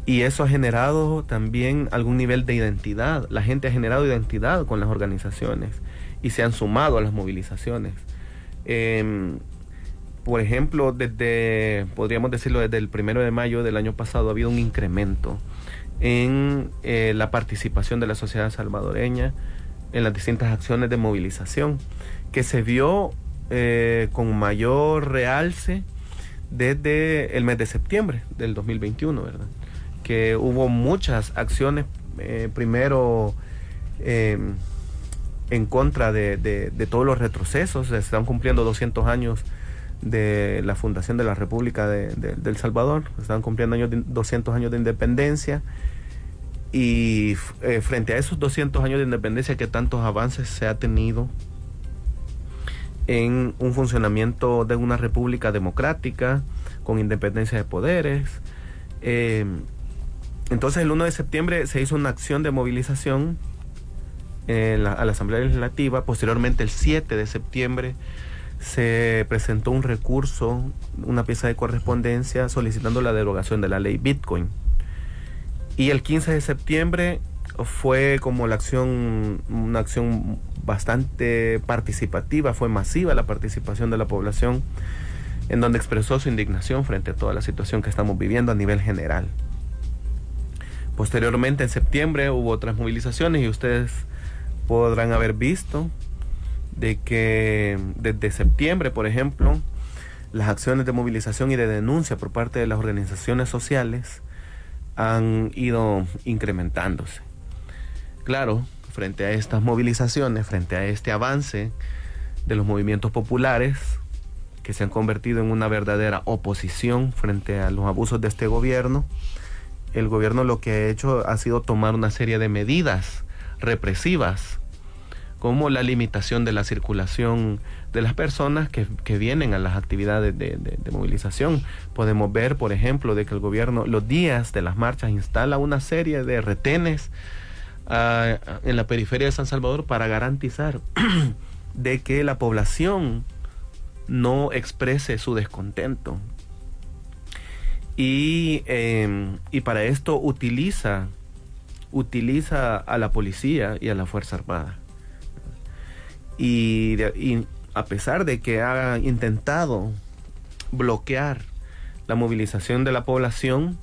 Speaker 1: Y eso ha generado también algún nivel de identidad. La gente ha generado identidad con las organizaciones y se han sumado a las movilizaciones. Por ejemplo, podríamos decirlo, desde el 1 de mayo del año pasado ha habido un incremento en la participación de la sociedad salvadoreña en las distintas acciones de movilización, que se vio con mayor realce desde el mes de septiembre del 2021, ¿verdad? Que hubo muchas acciones, primero en contra de todos los retrocesos. Se están cumpliendo 200 años de la fundación de la República de El Salvador, se están cumpliendo 200 años de independencia, y frente a esos 200 años de independencia, que tantos avances se ha tenido en un funcionamiento de una república democrática con independencia de poderes. Entonces el 1 de septiembre se hizo una acción de movilización a la Asamblea Legislativa. Posteriormente, el 7 de septiembre se presentó un recurso, una pieza de correspondencia solicitando la derogación de la ley Bitcoin. Y el 15 de septiembre fue como una acción bastante participativa, fue masiva la participación de la población, en donde expresó su indignación frente a toda la situación que estamos viviendo a nivel general. Posteriormente, en septiembre, hubo otras movilizaciones, y ustedes podrán haber visto de que desde septiembre, por ejemplo, las acciones de movilización y de denuncia por parte de las organizaciones sociales han ido incrementándose. Claro, frente a estas movilizaciones, frente a este avance de los movimientos populares, que se han convertido en una verdadera oposición frente a los abusos de este gobierno, el gobierno lo que ha hecho ha sido tomar una serie de medidas represivas, como la limitación de la circulación de las personas que vienen a las actividades de movilización. Podemos ver, por ejemplo, de que el gobierno, los días de las marchas, instala una serie de retenes en la periferia de San Salvador para garantizar de que la población no exprese su descontento. Y para esto utiliza a la policía y a la Fuerza Armada. Y a pesar de que ha intentado bloquear la movilización de la población,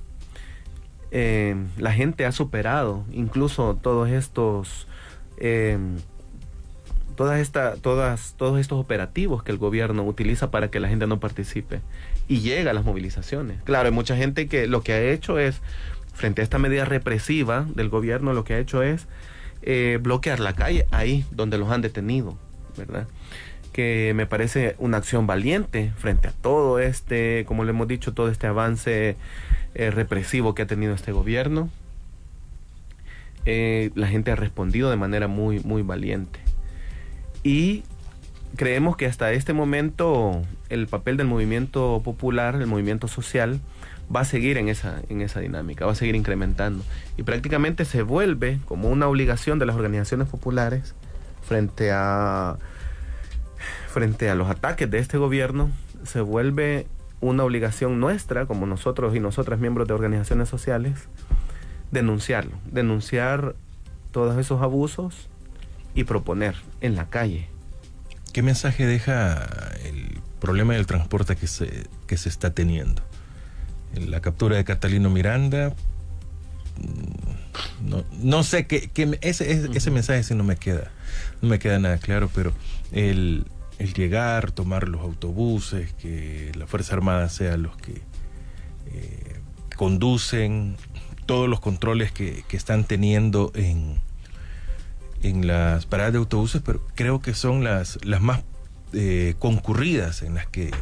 Speaker 1: la gente ha superado incluso todos estos operativos que el gobierno utiliza para que la gente no participe y llega a las movilizaciones. Claro, hay mucha gente que lo que ha hecho es, frente a esta medida represiva del gobierno, lo que ha hecho es bloquear la calle ahí donde los han detenido, ¿verdad? Que me parece una acción valiente frente a todo como le hemos dicho, todo este avance represivo que ha tenido este gobierno. La gente ha respondido de manera muy, muy valiente. Y creemos que hasta este momento el papel del movimiento popular, el movimiento social, va a seguir en esa dinámica, va a seguir incrementando. Y prácticamente se vuelve como una obligación de las organizaciones populares frente a los ataques de este gobierno. Se vuelve una obligación nuestra, como nosotros y nosotras, miembros de organizaciones sociales, denunciar todos esos abusos y proponer en la calle.
Speaker 2: ¿Qué mensaje deja el problema del transporte que se está teniendo? La captura de Catalino Miranda, no sé ese mensaje sí no me queda nada claro, pero el llegar, tomar los autobuses, que la Fuerza Armada sea los que conducen, todos los controles que están teniendo en las paradas de autobuses, pero creo que son las más concurridas en las que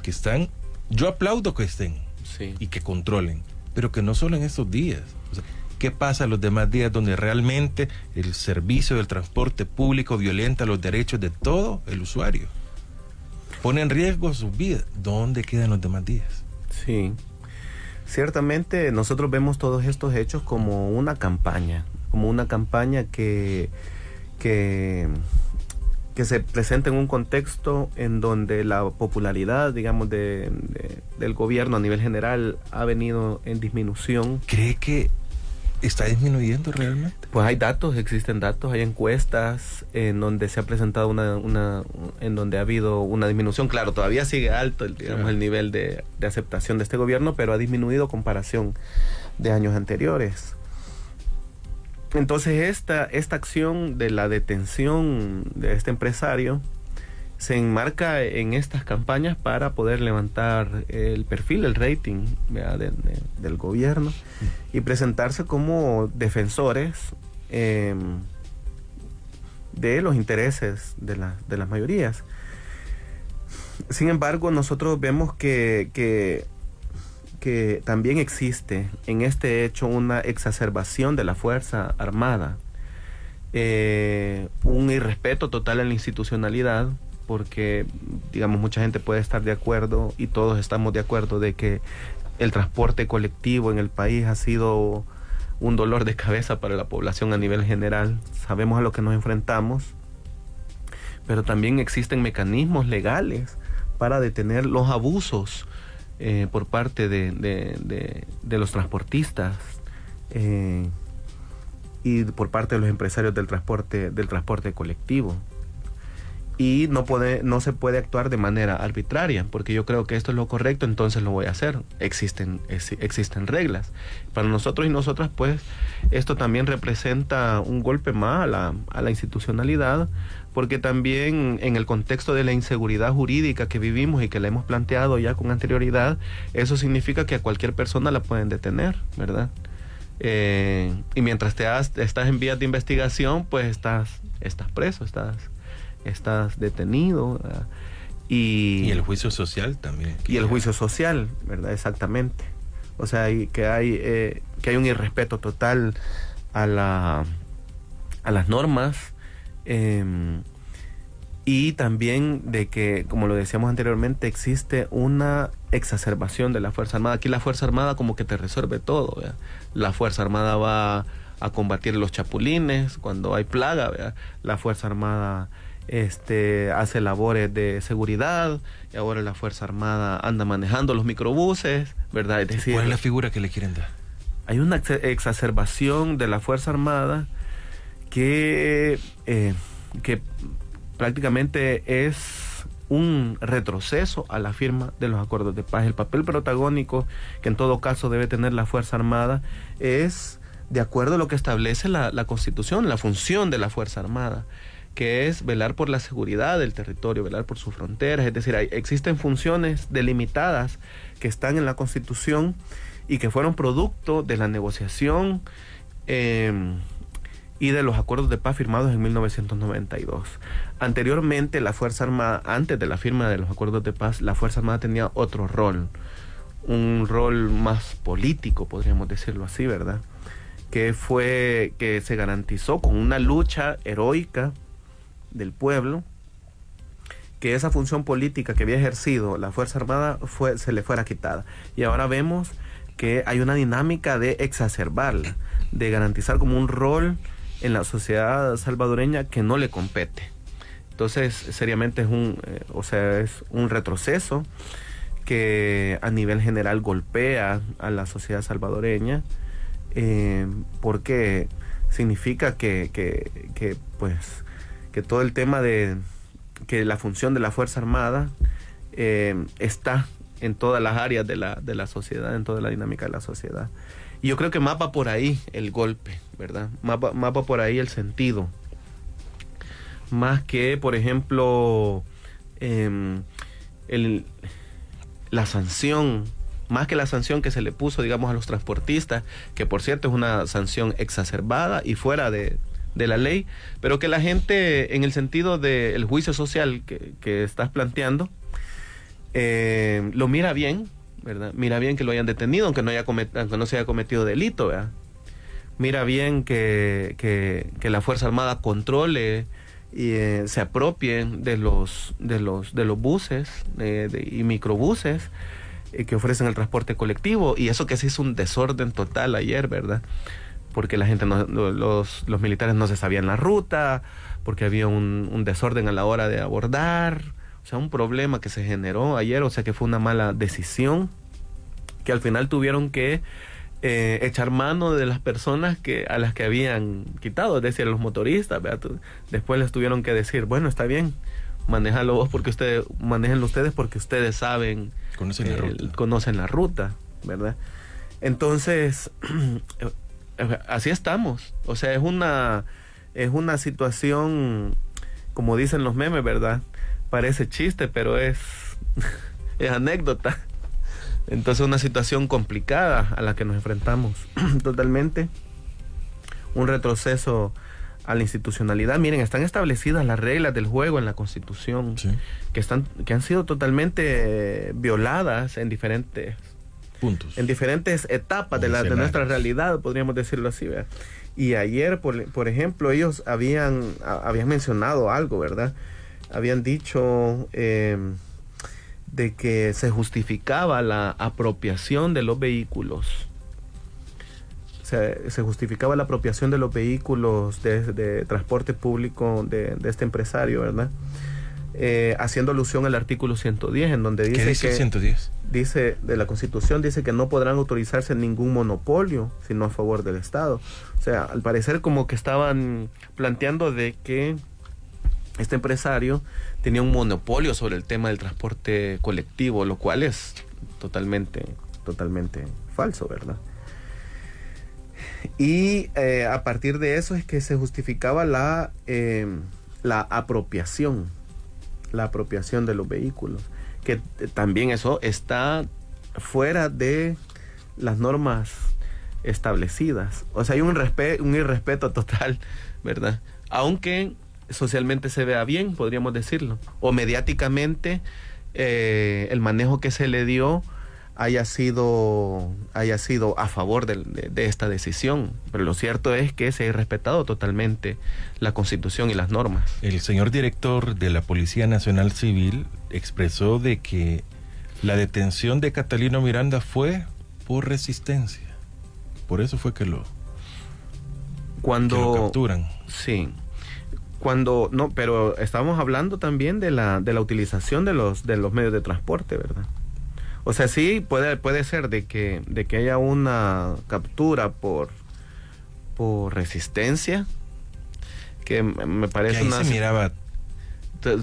Speaker 2: están. Yo aplaudo que estén, sí, y que controlen, pero que no solo en estos días. O sea, ¿qué pasa los demás días donde realmente el servicio del transporte público violenta los derechos de todo el usuario? Pone en riesgo sus vidas. ¿Dónde quedan los demás días?
Speaker 1: Sí, ciertamente nosotros vemos todos estos hechos como una campaña que se presenta en un contexto en donde la popularidad, digamos, del gobierno a nivel general ha venido en disminución.
Speaker 2: ¿Cree que está disminuyendo realmente?
Speaker 1: Pues hay datos, existen datos, hay encuestas en donde se ha presentado en donde ha habido una disminución. Claro, todavía sigue alto el nivel de aceptación de este gobierno, pero ha disminuido a comparación de años anteriores. Entonces esta acción de la detención de este empresario se enmarca en estas campañas para poder levantar el perfil, el rating, ¿verdad? del gobierno y presentarse como defensores de los intereses de las mayorías. Sin embargo, nosotros vemos que también existe en este hecho una exacerbación de la Fuerza Armada, un irrespeto total a la institucionalidad, porque, digamos, mucha gente puede estar de acuerdo y todos estamos de acuerdo de que el transporte colectivo en el país ha sido un dolor de cabeza para la población a nivel general. Sabemos a lo que nos enfrentamos, pero también existen mecanismos legales para detener los abusos por parte de los transportistas y por parte de los empresarios del transporte colectivo. Y no se puede actuar de manera arbitraria, porque yo creo que esto es lo correcto, entonces lo voy a hacer. Existen reglas. Para nosotros y nosotras, pues, esto también representa un golpe más a la institucionalidad, porque también en el contexto de la inseguridad jurídica que vivimos y que la hemos planteado ya con anterioridad, eso significa que a cualquier persona la pueden detener, ¿verdad? Y mientras estás en vías de investigación, pues estás preso, estás detenido, ¿verdad? Y
Speaker 2: el juicio social también.
Speaker 1: Y el juicio social, ¿verdad? Exactamente. O sea, que hay un irrespeto total a las normas, y también de que, como lo decíamos anteriormente, existe una exacerbación de la Fuerza Armada. Aquí la Fuerza Armada como que te resuelve todo, ¿verdad? La Fuerza Armada va a combatir los chapulines cuando hay plaga, ¿verdad? La Fuerza Armada hace labores de seguridad, y ahora la Fuerza Armada anda manejando los microbuses, ¿verdad? Es decir,
Speaker 2: ¿cuál es la figura que le quieren dar?
Speaker 1: Hay una exacerbación de la Fuerza Armada que prácticamente es un retroceso a la firma de los acuerdos de paz. El papel protagónico que en todo caso debe tener la Fuerza Armada es de acuerdo a lo que establece la Constitución, la función de la Fuerza Armada, que es velar por la seguridad del territorio, velar por sus fronteras. Es decir, existen funciones delimitadas que están en la Constitución y que fueron producto de la negociación y de los acuerdos de paz firmados en 1992. Anteriormente, la Fuerza Armada, antes de la firma de los acuerdos de paz, la Fuerza Armada tenía otro rol, un rol más político, podríamos decirlo así, ¿verdad? Que se garantizó con una lucha heroica del pueblo, que esa función política que había ejercido la Fuerza Armada se le fuera quitada. Y ahora vemos que hay una dinámica de exacerbarla, de garantizar como un rol en la sociedad salvadoreña que no le compete. Entonces, seriamente es un retroceso que a nivel general golpea a la sociedad salvadoreña, porque significa que todo el tema de que la función de la Fuerza Armada está en todas las áreas de la sociedad, en toda la dinámica de la sociedad. Y yo creo que más va por ahí el golpe, ¿verdad? Más va por ahí el sentido. Más que, por ejemplo, la sanción, más que la sanción que se le puso, digamos, a los transportistas, que por cierto es una sanción exacerbada y fuera de la ley, pero que la gente, en el sentido del juicio social que estás planteando, lo mira bien, ¿verdad? Mira bien que lo hayan detenido, aunque no se haya cometido delito, ¿verdad? Mira bien que la Fuerza Armada controle y se apropien de los buses y microbuses que ofrecen el transporte colectivo, y eso que se hizo un desorden total ayer, ¿verdad? Porque la gente, los militares no se sabían la ruta, porque había un desorden a la hora de abordar, o sea, un problema que se generó ayer, o sea, que fue una mala decisión, que al final tuvieron que echar mano de las personas a las que habían quitado, es decir, los motoristas, ¿verdad? Después les tuvieron que decir, bueno, está bien, manéjenlo ustedes porque ustedes saben, conocen la ruta, ¿verdad? Entonces, así estamos. O sea, es una situación, como dicen los memes, ¿verdad? Parece chiste, pero es anécdota. Entonces, una situación complicada a la que nos enfrentamos totalmente. Un retroceso a la institucionalidad. Miren, están establecidas las reglas del juego en la Constitución, sí, que han sido totalmente violadas en diferentes
Speaker 2: puntos,
Speaker 1: en diferentes etapas de nuestra realidad, podríamos decirlo así, ¿verdad? Y ayer, por ejemplo, ellos habían mencionado algo, ¿verdad? Habían dicho de que se justificaba la apropiación de los vehículos. Se justificaba la apropiación de los vehículos de transporte público de este empresario, ¿verdad? Haciendo alusión al artículo 110, en donde dice...
Speaker 2: ¿Qué dice el 110?
Speaker 1: Dice, de la Constitución, dice que no podrán autorizarse ningún monopolio, sino a favor del Estado. O sea, al parecer como que estaban planteando de que este empresario tenía un monopolio sobre el tema del transporte colectivo, lo cual es totalmente falso, ¿verdad? Y a partir de eso es que se justificaba la apropiación de los vehículos, que también eso está fuera de las normas establecidas. O sea, hay un irrespeto total, ¿verdad? Aunque socialmente se vea bien, podríamos decirlo, o mediáticamente el manejo que se le dio haya sido a favor de esta decisión, pero lo cierto es que se ha respetado totalmente la Constitución y las normas.
Speaker 2: El señor director de la Policía Nacional Civil expresó de que la detención de Catalino Miranda fue por resistencia, por eso fue que lo capturan.
Speaker 1: Sí, pero estábamos hablando también de la utilización de los medios de transporte, ¿verdad? O sea, sí puede ser de que haya una captura por resistencia, que me parece
Speaker 2: que ahí
Speaker 1: una...
Speaker 2: se miraba
Speaker 1: que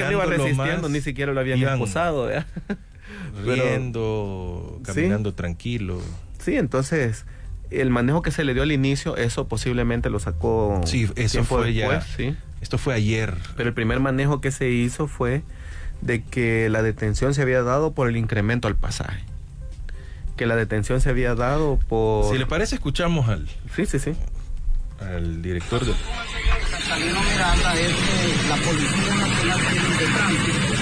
Speaker 1: no iba resistiendo, ni siquiera lo habían esposado, ¿verdad?
Speaker 2: Riendo, caminando sí, tranquilo.
Speaker 1: Sí, entonces el manejo que se le dio al inicio, eso posiblemente lo sacó.
Speaker 2: Sí, eso fue después, ya. ¿Sí? Esto fue ayer.
Speaker 1: Pero el primer manejo que se hizo fue de que la detención se había dado por el incremento al pasaje. Que la detención se había dado por...
Speaker 2: Si le parece, escuchamos al...
Speaker 1: Sí.
Speaker 2: Al director de...
Speaker 3: Catalino Miranda es de la Policía Nacional Civil de Tránsito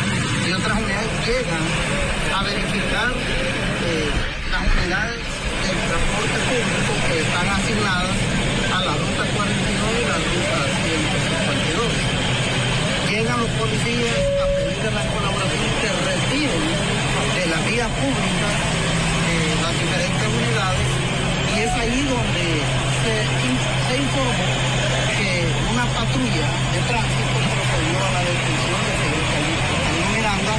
Speaker 3: y otras unidades llegan a verificar las unidades del transporte público que están asignadas a la ruta 42 y la ruta 152. Llegan los policías a pedir la colaboración que retiren de la vía pública las diferentes unidades, y es ahí donde se informó que una patrulla de tránsito procedió a la detención del señor Catalino Miranda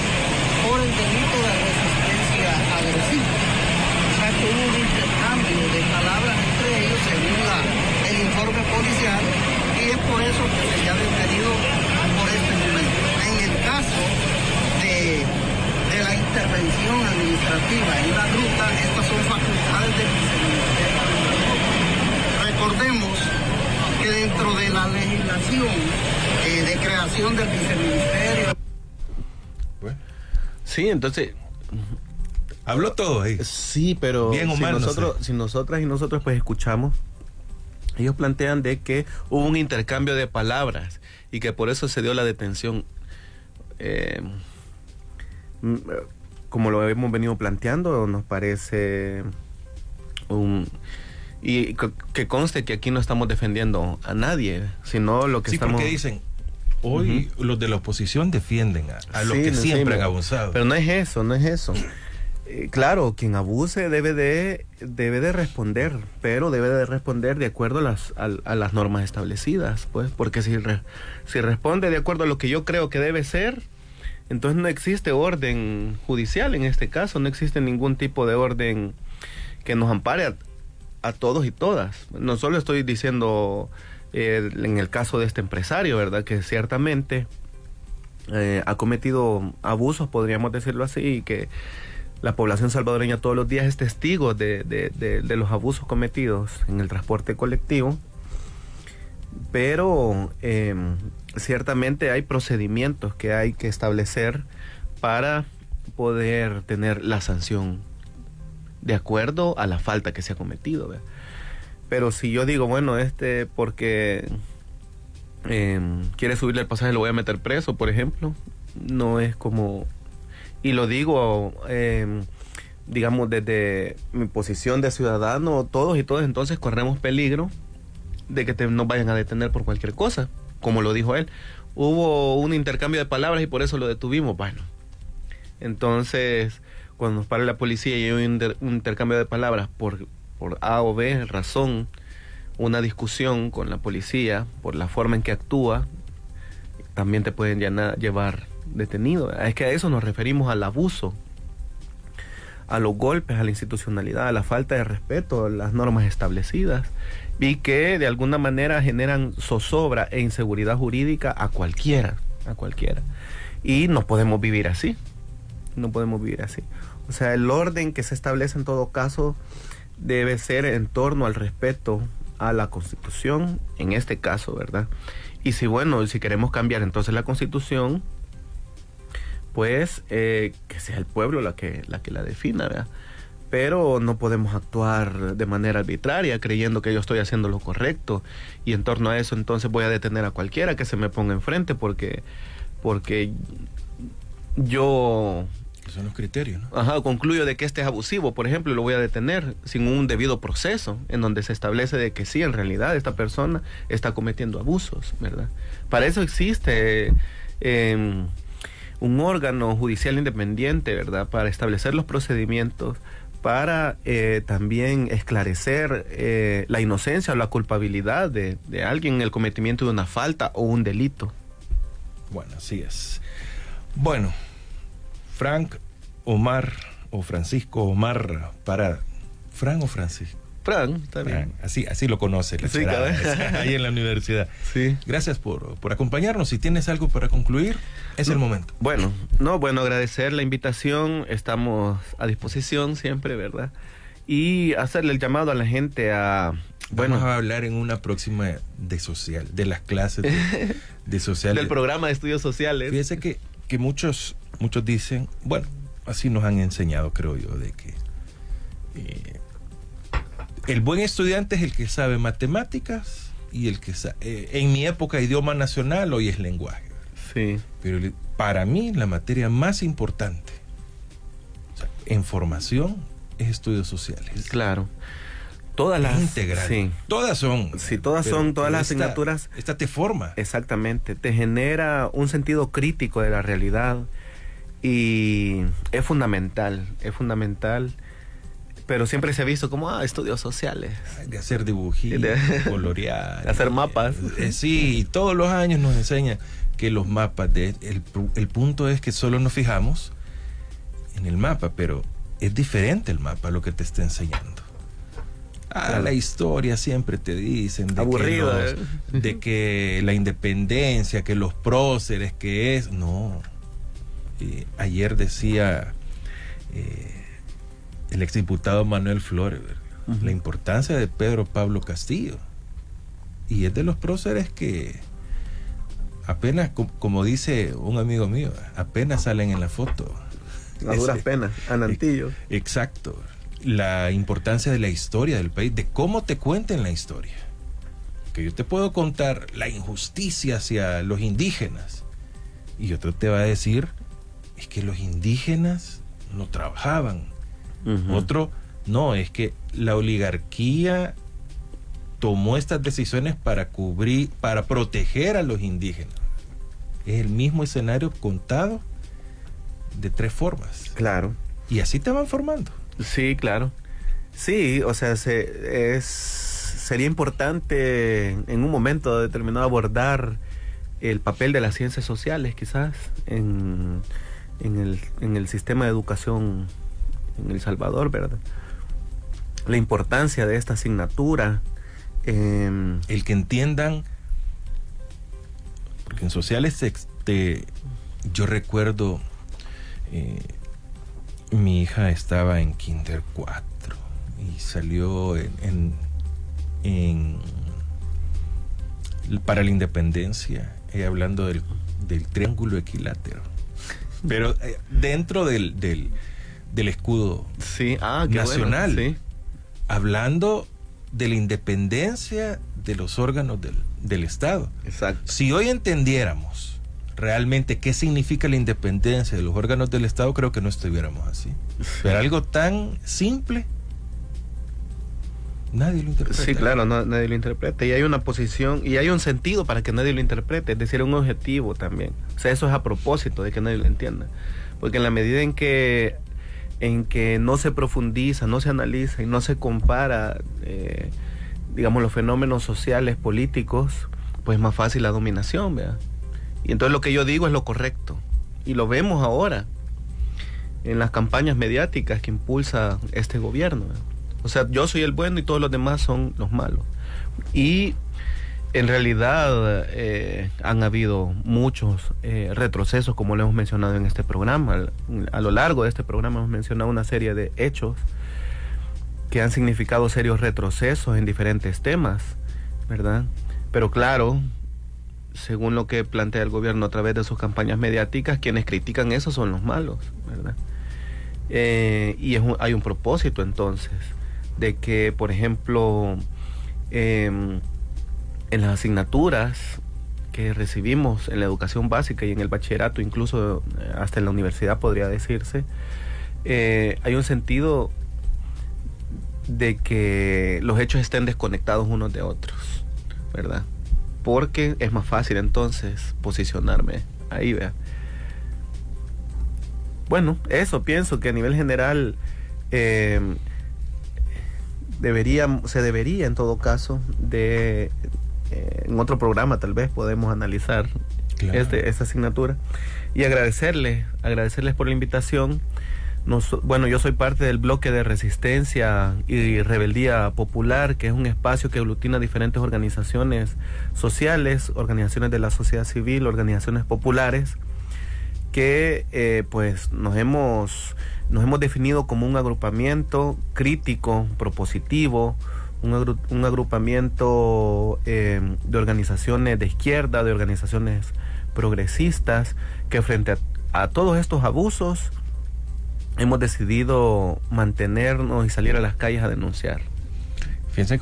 Speaker 3: por el delito de resistencia agresiva. O sea que hubo un intercambio de palabras entre ellos según el informe policial, y es por eso que se ha detenido por este momento. En el caso de la intervención administrativa en la ruta, estas son facultades del Viceministerio del Transporte. Recordemos que dentro de la legislación de creación del Viceministerio...
Speaker 1: Bueno. Sí, entonces...
Speaker 2: Habló todo ahí.
Speaker 1: Sí, pero
Speaker 2: bien o mal,
Speaker 1: si nosotras y nosotros pues escuchamos, ellos plantean de que hubo un intercambio de palabras y que por eso se dio la detención. Como lo hemos venido planteando, nos parece y que conste que aquí no estamos defendiendo a nadie, sino lo que estamos...
Speaker 2: Sí, porque dicen, hoy los de la oposición defienden a los que siempre han abusado.
Speaker 1: Pero no es eso. Claro, quien abuse debe de responder, pero debe de responder de acuerdo a las normas establecidas, pues, porque si responde de acuerdo a lo que yo creo que debe ser, entonces no existe orden judicial en este caso, no existe ningún tipo de orden que nos ampare a todos y todas. No solo estoy diciendo en el caso de este empresario, ¿verdad?, que ciertamente ha cometido abusos, podríamos decirlo así, y que La población salvadoreña todos los días es testigo de los abusos cometidos en el transporte colectivo, pero ciertamente hay procedimientos que hay que establecer para poder tener la sanción de acuerdo a la falta que se ha cometido, ¿verdad? Pero si yo digo, bueno, porque quiere subirle el pasaje lo voy a meter preso, por ejemplo, no es como... Y lo digo, digamos, desde mi posición de ciudadano, todos y todas entonces corremos peligro de que nos vayan a detener por cualquier cosa, como lo dijo él. Hubo un intercambio de palabras y por eso lo detuvimos. Bueno, entonces, cuando nos para la policía y hay un intercambio de palabras por A o B razón, una discusión con la policía por la forma en que actúa, también te pueden llevar detenido. Es que a eso nos referimos, al abuso, a los golpes, a la institucionalidad, a la falta de respeto a las normas establecidas y que de alguna manera generan zozobra e inseguridad jurídica a cualquiera. Y no podemos vivir así. O sea, el orden que se establece en todo caso debe ser en torno al respeto a la Constitución, en este caso, ¿verdad? Y si queremos cambiar entonces la Constitución, pues que sea el pueblo la que la defina, ¿verdad? Pero no podemos actuar de manera arbitraria creyendo que yo estoy haciendo lo correcto y en torno a eso entonces voy a detener a cualquiera que se me ponga enfrente porque yo...
Speaker 2: Son los criterios, ¿no?
Speaker 1: Concluyo de que es abusivo, por ejemplo, y lo voy a detener sin un debido proceso en donde se establece de que sí, en realidad esta persona está cometiendo abusos, ¿verdad? Para eso existe un órgano judicial independiente, ¿verdad? Para establecer los procedimientos, para también esclarecer la inocencia o la culpabilidad de alguien en el cometimiento de una falta o un delito.
Speaker 2: Bueno, así es. Bueno, Frank Omar o Francisco Omar para... ¿Frank o Francisco?
Speaker 1: Frank, está bien.
Speaker 2: Así lo conoce la charada, ahí en la universidad.
Speaker 1: Sí.
Speaker 2: Gracias por acompañarnos. Si tienes algo para concluir, es el momento.
Speaker 1: Bueno, agradecer la invitación. Estamos a disposición siempre, ¿verdad? Y hacerle el llamado a la gente a...
Speaker 2: Vamos a hablar en una próxima de las clases de sociales.
Speaker 1: Del programa de estudios sociales.
Speaker 2: Fíjese que muchos dicen, bueno, así nos han enseñado, creo yo, de que el buen estudiante es el que sabe matemáticas y el que sabe, en mi época, idioma nacional, hoy es lenguaje.
Speaker 1: Sí.
Speaker 2: Pero para mí la materia más importante, o sea, en formación, es estudios sociales.
Speaker 1: Claro. Todas las
Speaker 2: integral.
Speaker 1: Sí.
Speaker 2: Todas son.
Speaker 1: Sí, todas las asignaturas.
Speaker 2: Esta te forma.
Speaker 1: Exactamente. Te genera un sentido crítico de la realidad y es fundamental. Pero siempre se ha visto como estudios sociales.
Speaker 2: De hacer dibujitos, colorear.
Speaker 1: De hacer mapas.
Speaker 2: Sí, todos los años nos enseñan que los mapas, el punto es que solo nos fijamos en el mapa, pero es diferente el mapa lo que te está enseñando. La historia siempre te dicen de que la independencia, que los próceres, que es... No. Ayer decía el exdiputado Manuel Flores, la importancia de Pedro Pablo Castillo. Y es de los próceres que apenas, como dice un amigo mío, apenas salen en la foto.
Speaker 1: A duras penas, anantillos.
Speaker 2: Exacto. La importancia de la historia del país, de cómo te cuenten la historia. Que yo te puedo contar la injusticia hacia los indígenas y otro te va a decir es que los indígenas no trabajaban. Otro, no, es que la oligarquía tomó estas decisiones para proteger a los indígenas. Es el mismo escenario contado de tres formas.
Speaker 1: Claro.
Speaker 2: Y así te van formando.
Speaker 1: Sí, claro. Sí, o sea, sería importante en un momento determinado abordar el papel de las ciencias sociales, quizás, en el sistema de educación en El Salvador, ¿verdad? La importancia de esta asignatura.
Speaker 2: El que entiendan, porque en sociales yo recuerdo Mi hija estaba en Kinder 4 y salió para la independencia, hablando del triángulo equilátero, pero dentro del escudo
Speaker 1: Sí, qué
Speaker 2: nacional,
Speaker 1: bueno, sí.
Speaker 2: hablando de la independencia de los órganos del Estado.
Speaker 1: Exacto.
Speaker 2: Si hoy entendiéramos realmente qué significa la independencia de los órganos del Estado, creo que no estuviéramos así. Pero algo tan simple, nadie lo interpreta.
Speaker 1: Sí, claro, nadie lo interpreta. Y hay una posición, y hay un sentido para que nadie lo interprete, es decir, un objetivo también. O sea, eso es a propósito de que nadie lo entienda. Porque en la medida en que no se profundiza, no se analiza y no se compara, digamos, los fenómenos sociales, políticos, pues es más fácil la dominación, ¿verdad? Y entonces lo que yo digo es lo correcto. Y lo vemos ahora en las campañas mediáticas que impulsa este gobierno, ¿verdad? O sea, yo soy el bueno y todos los demás son los malos. Y en realidad han habido muchos retrocesos, como lo hemos mencionado en este programa. A lo largo de este programa hemos mencionado una serie de hechos que han significado serios retrocesos en diferentes temas, ¿verdad? Pero claro, según lo que plantea el gobierno a través de sus campañas mediáticas, quienes critican eso son los malos, ¿verdad? Y hay un propósito entonces de que, por ejemplo, en las asignaturas que recibimos en la educación básica y en el bachillerato, incluso hasta en la universidad podría decirse, hay un sentido de que los hechos estén desconectados unos de otros, ¿verdad? Porque es más fácil entonces posicionarme ahí, ¿verdad? Bueno, eso pienso que a nivel general se debería en todo caso en otro programa tal vez podemos analizar esta asignatura y agradecerles por la invitación. Bueno, yo soy parte del bloque de resistencia y rebeldía popular, que es un espacio que aglutina diferentes organizaciones sociales, organizaciones de la sociedad civil, organizaciones populares, que pues nos hemos definido como un agrupamiento crítico, propositivo, un agrupamiento de organizaciones de izquierda, de organizaciones progresistas, que frente a todos estos abusos hemos decidido mantenernos y salir a las calles a denunciar.
Speaker 2: Fíjense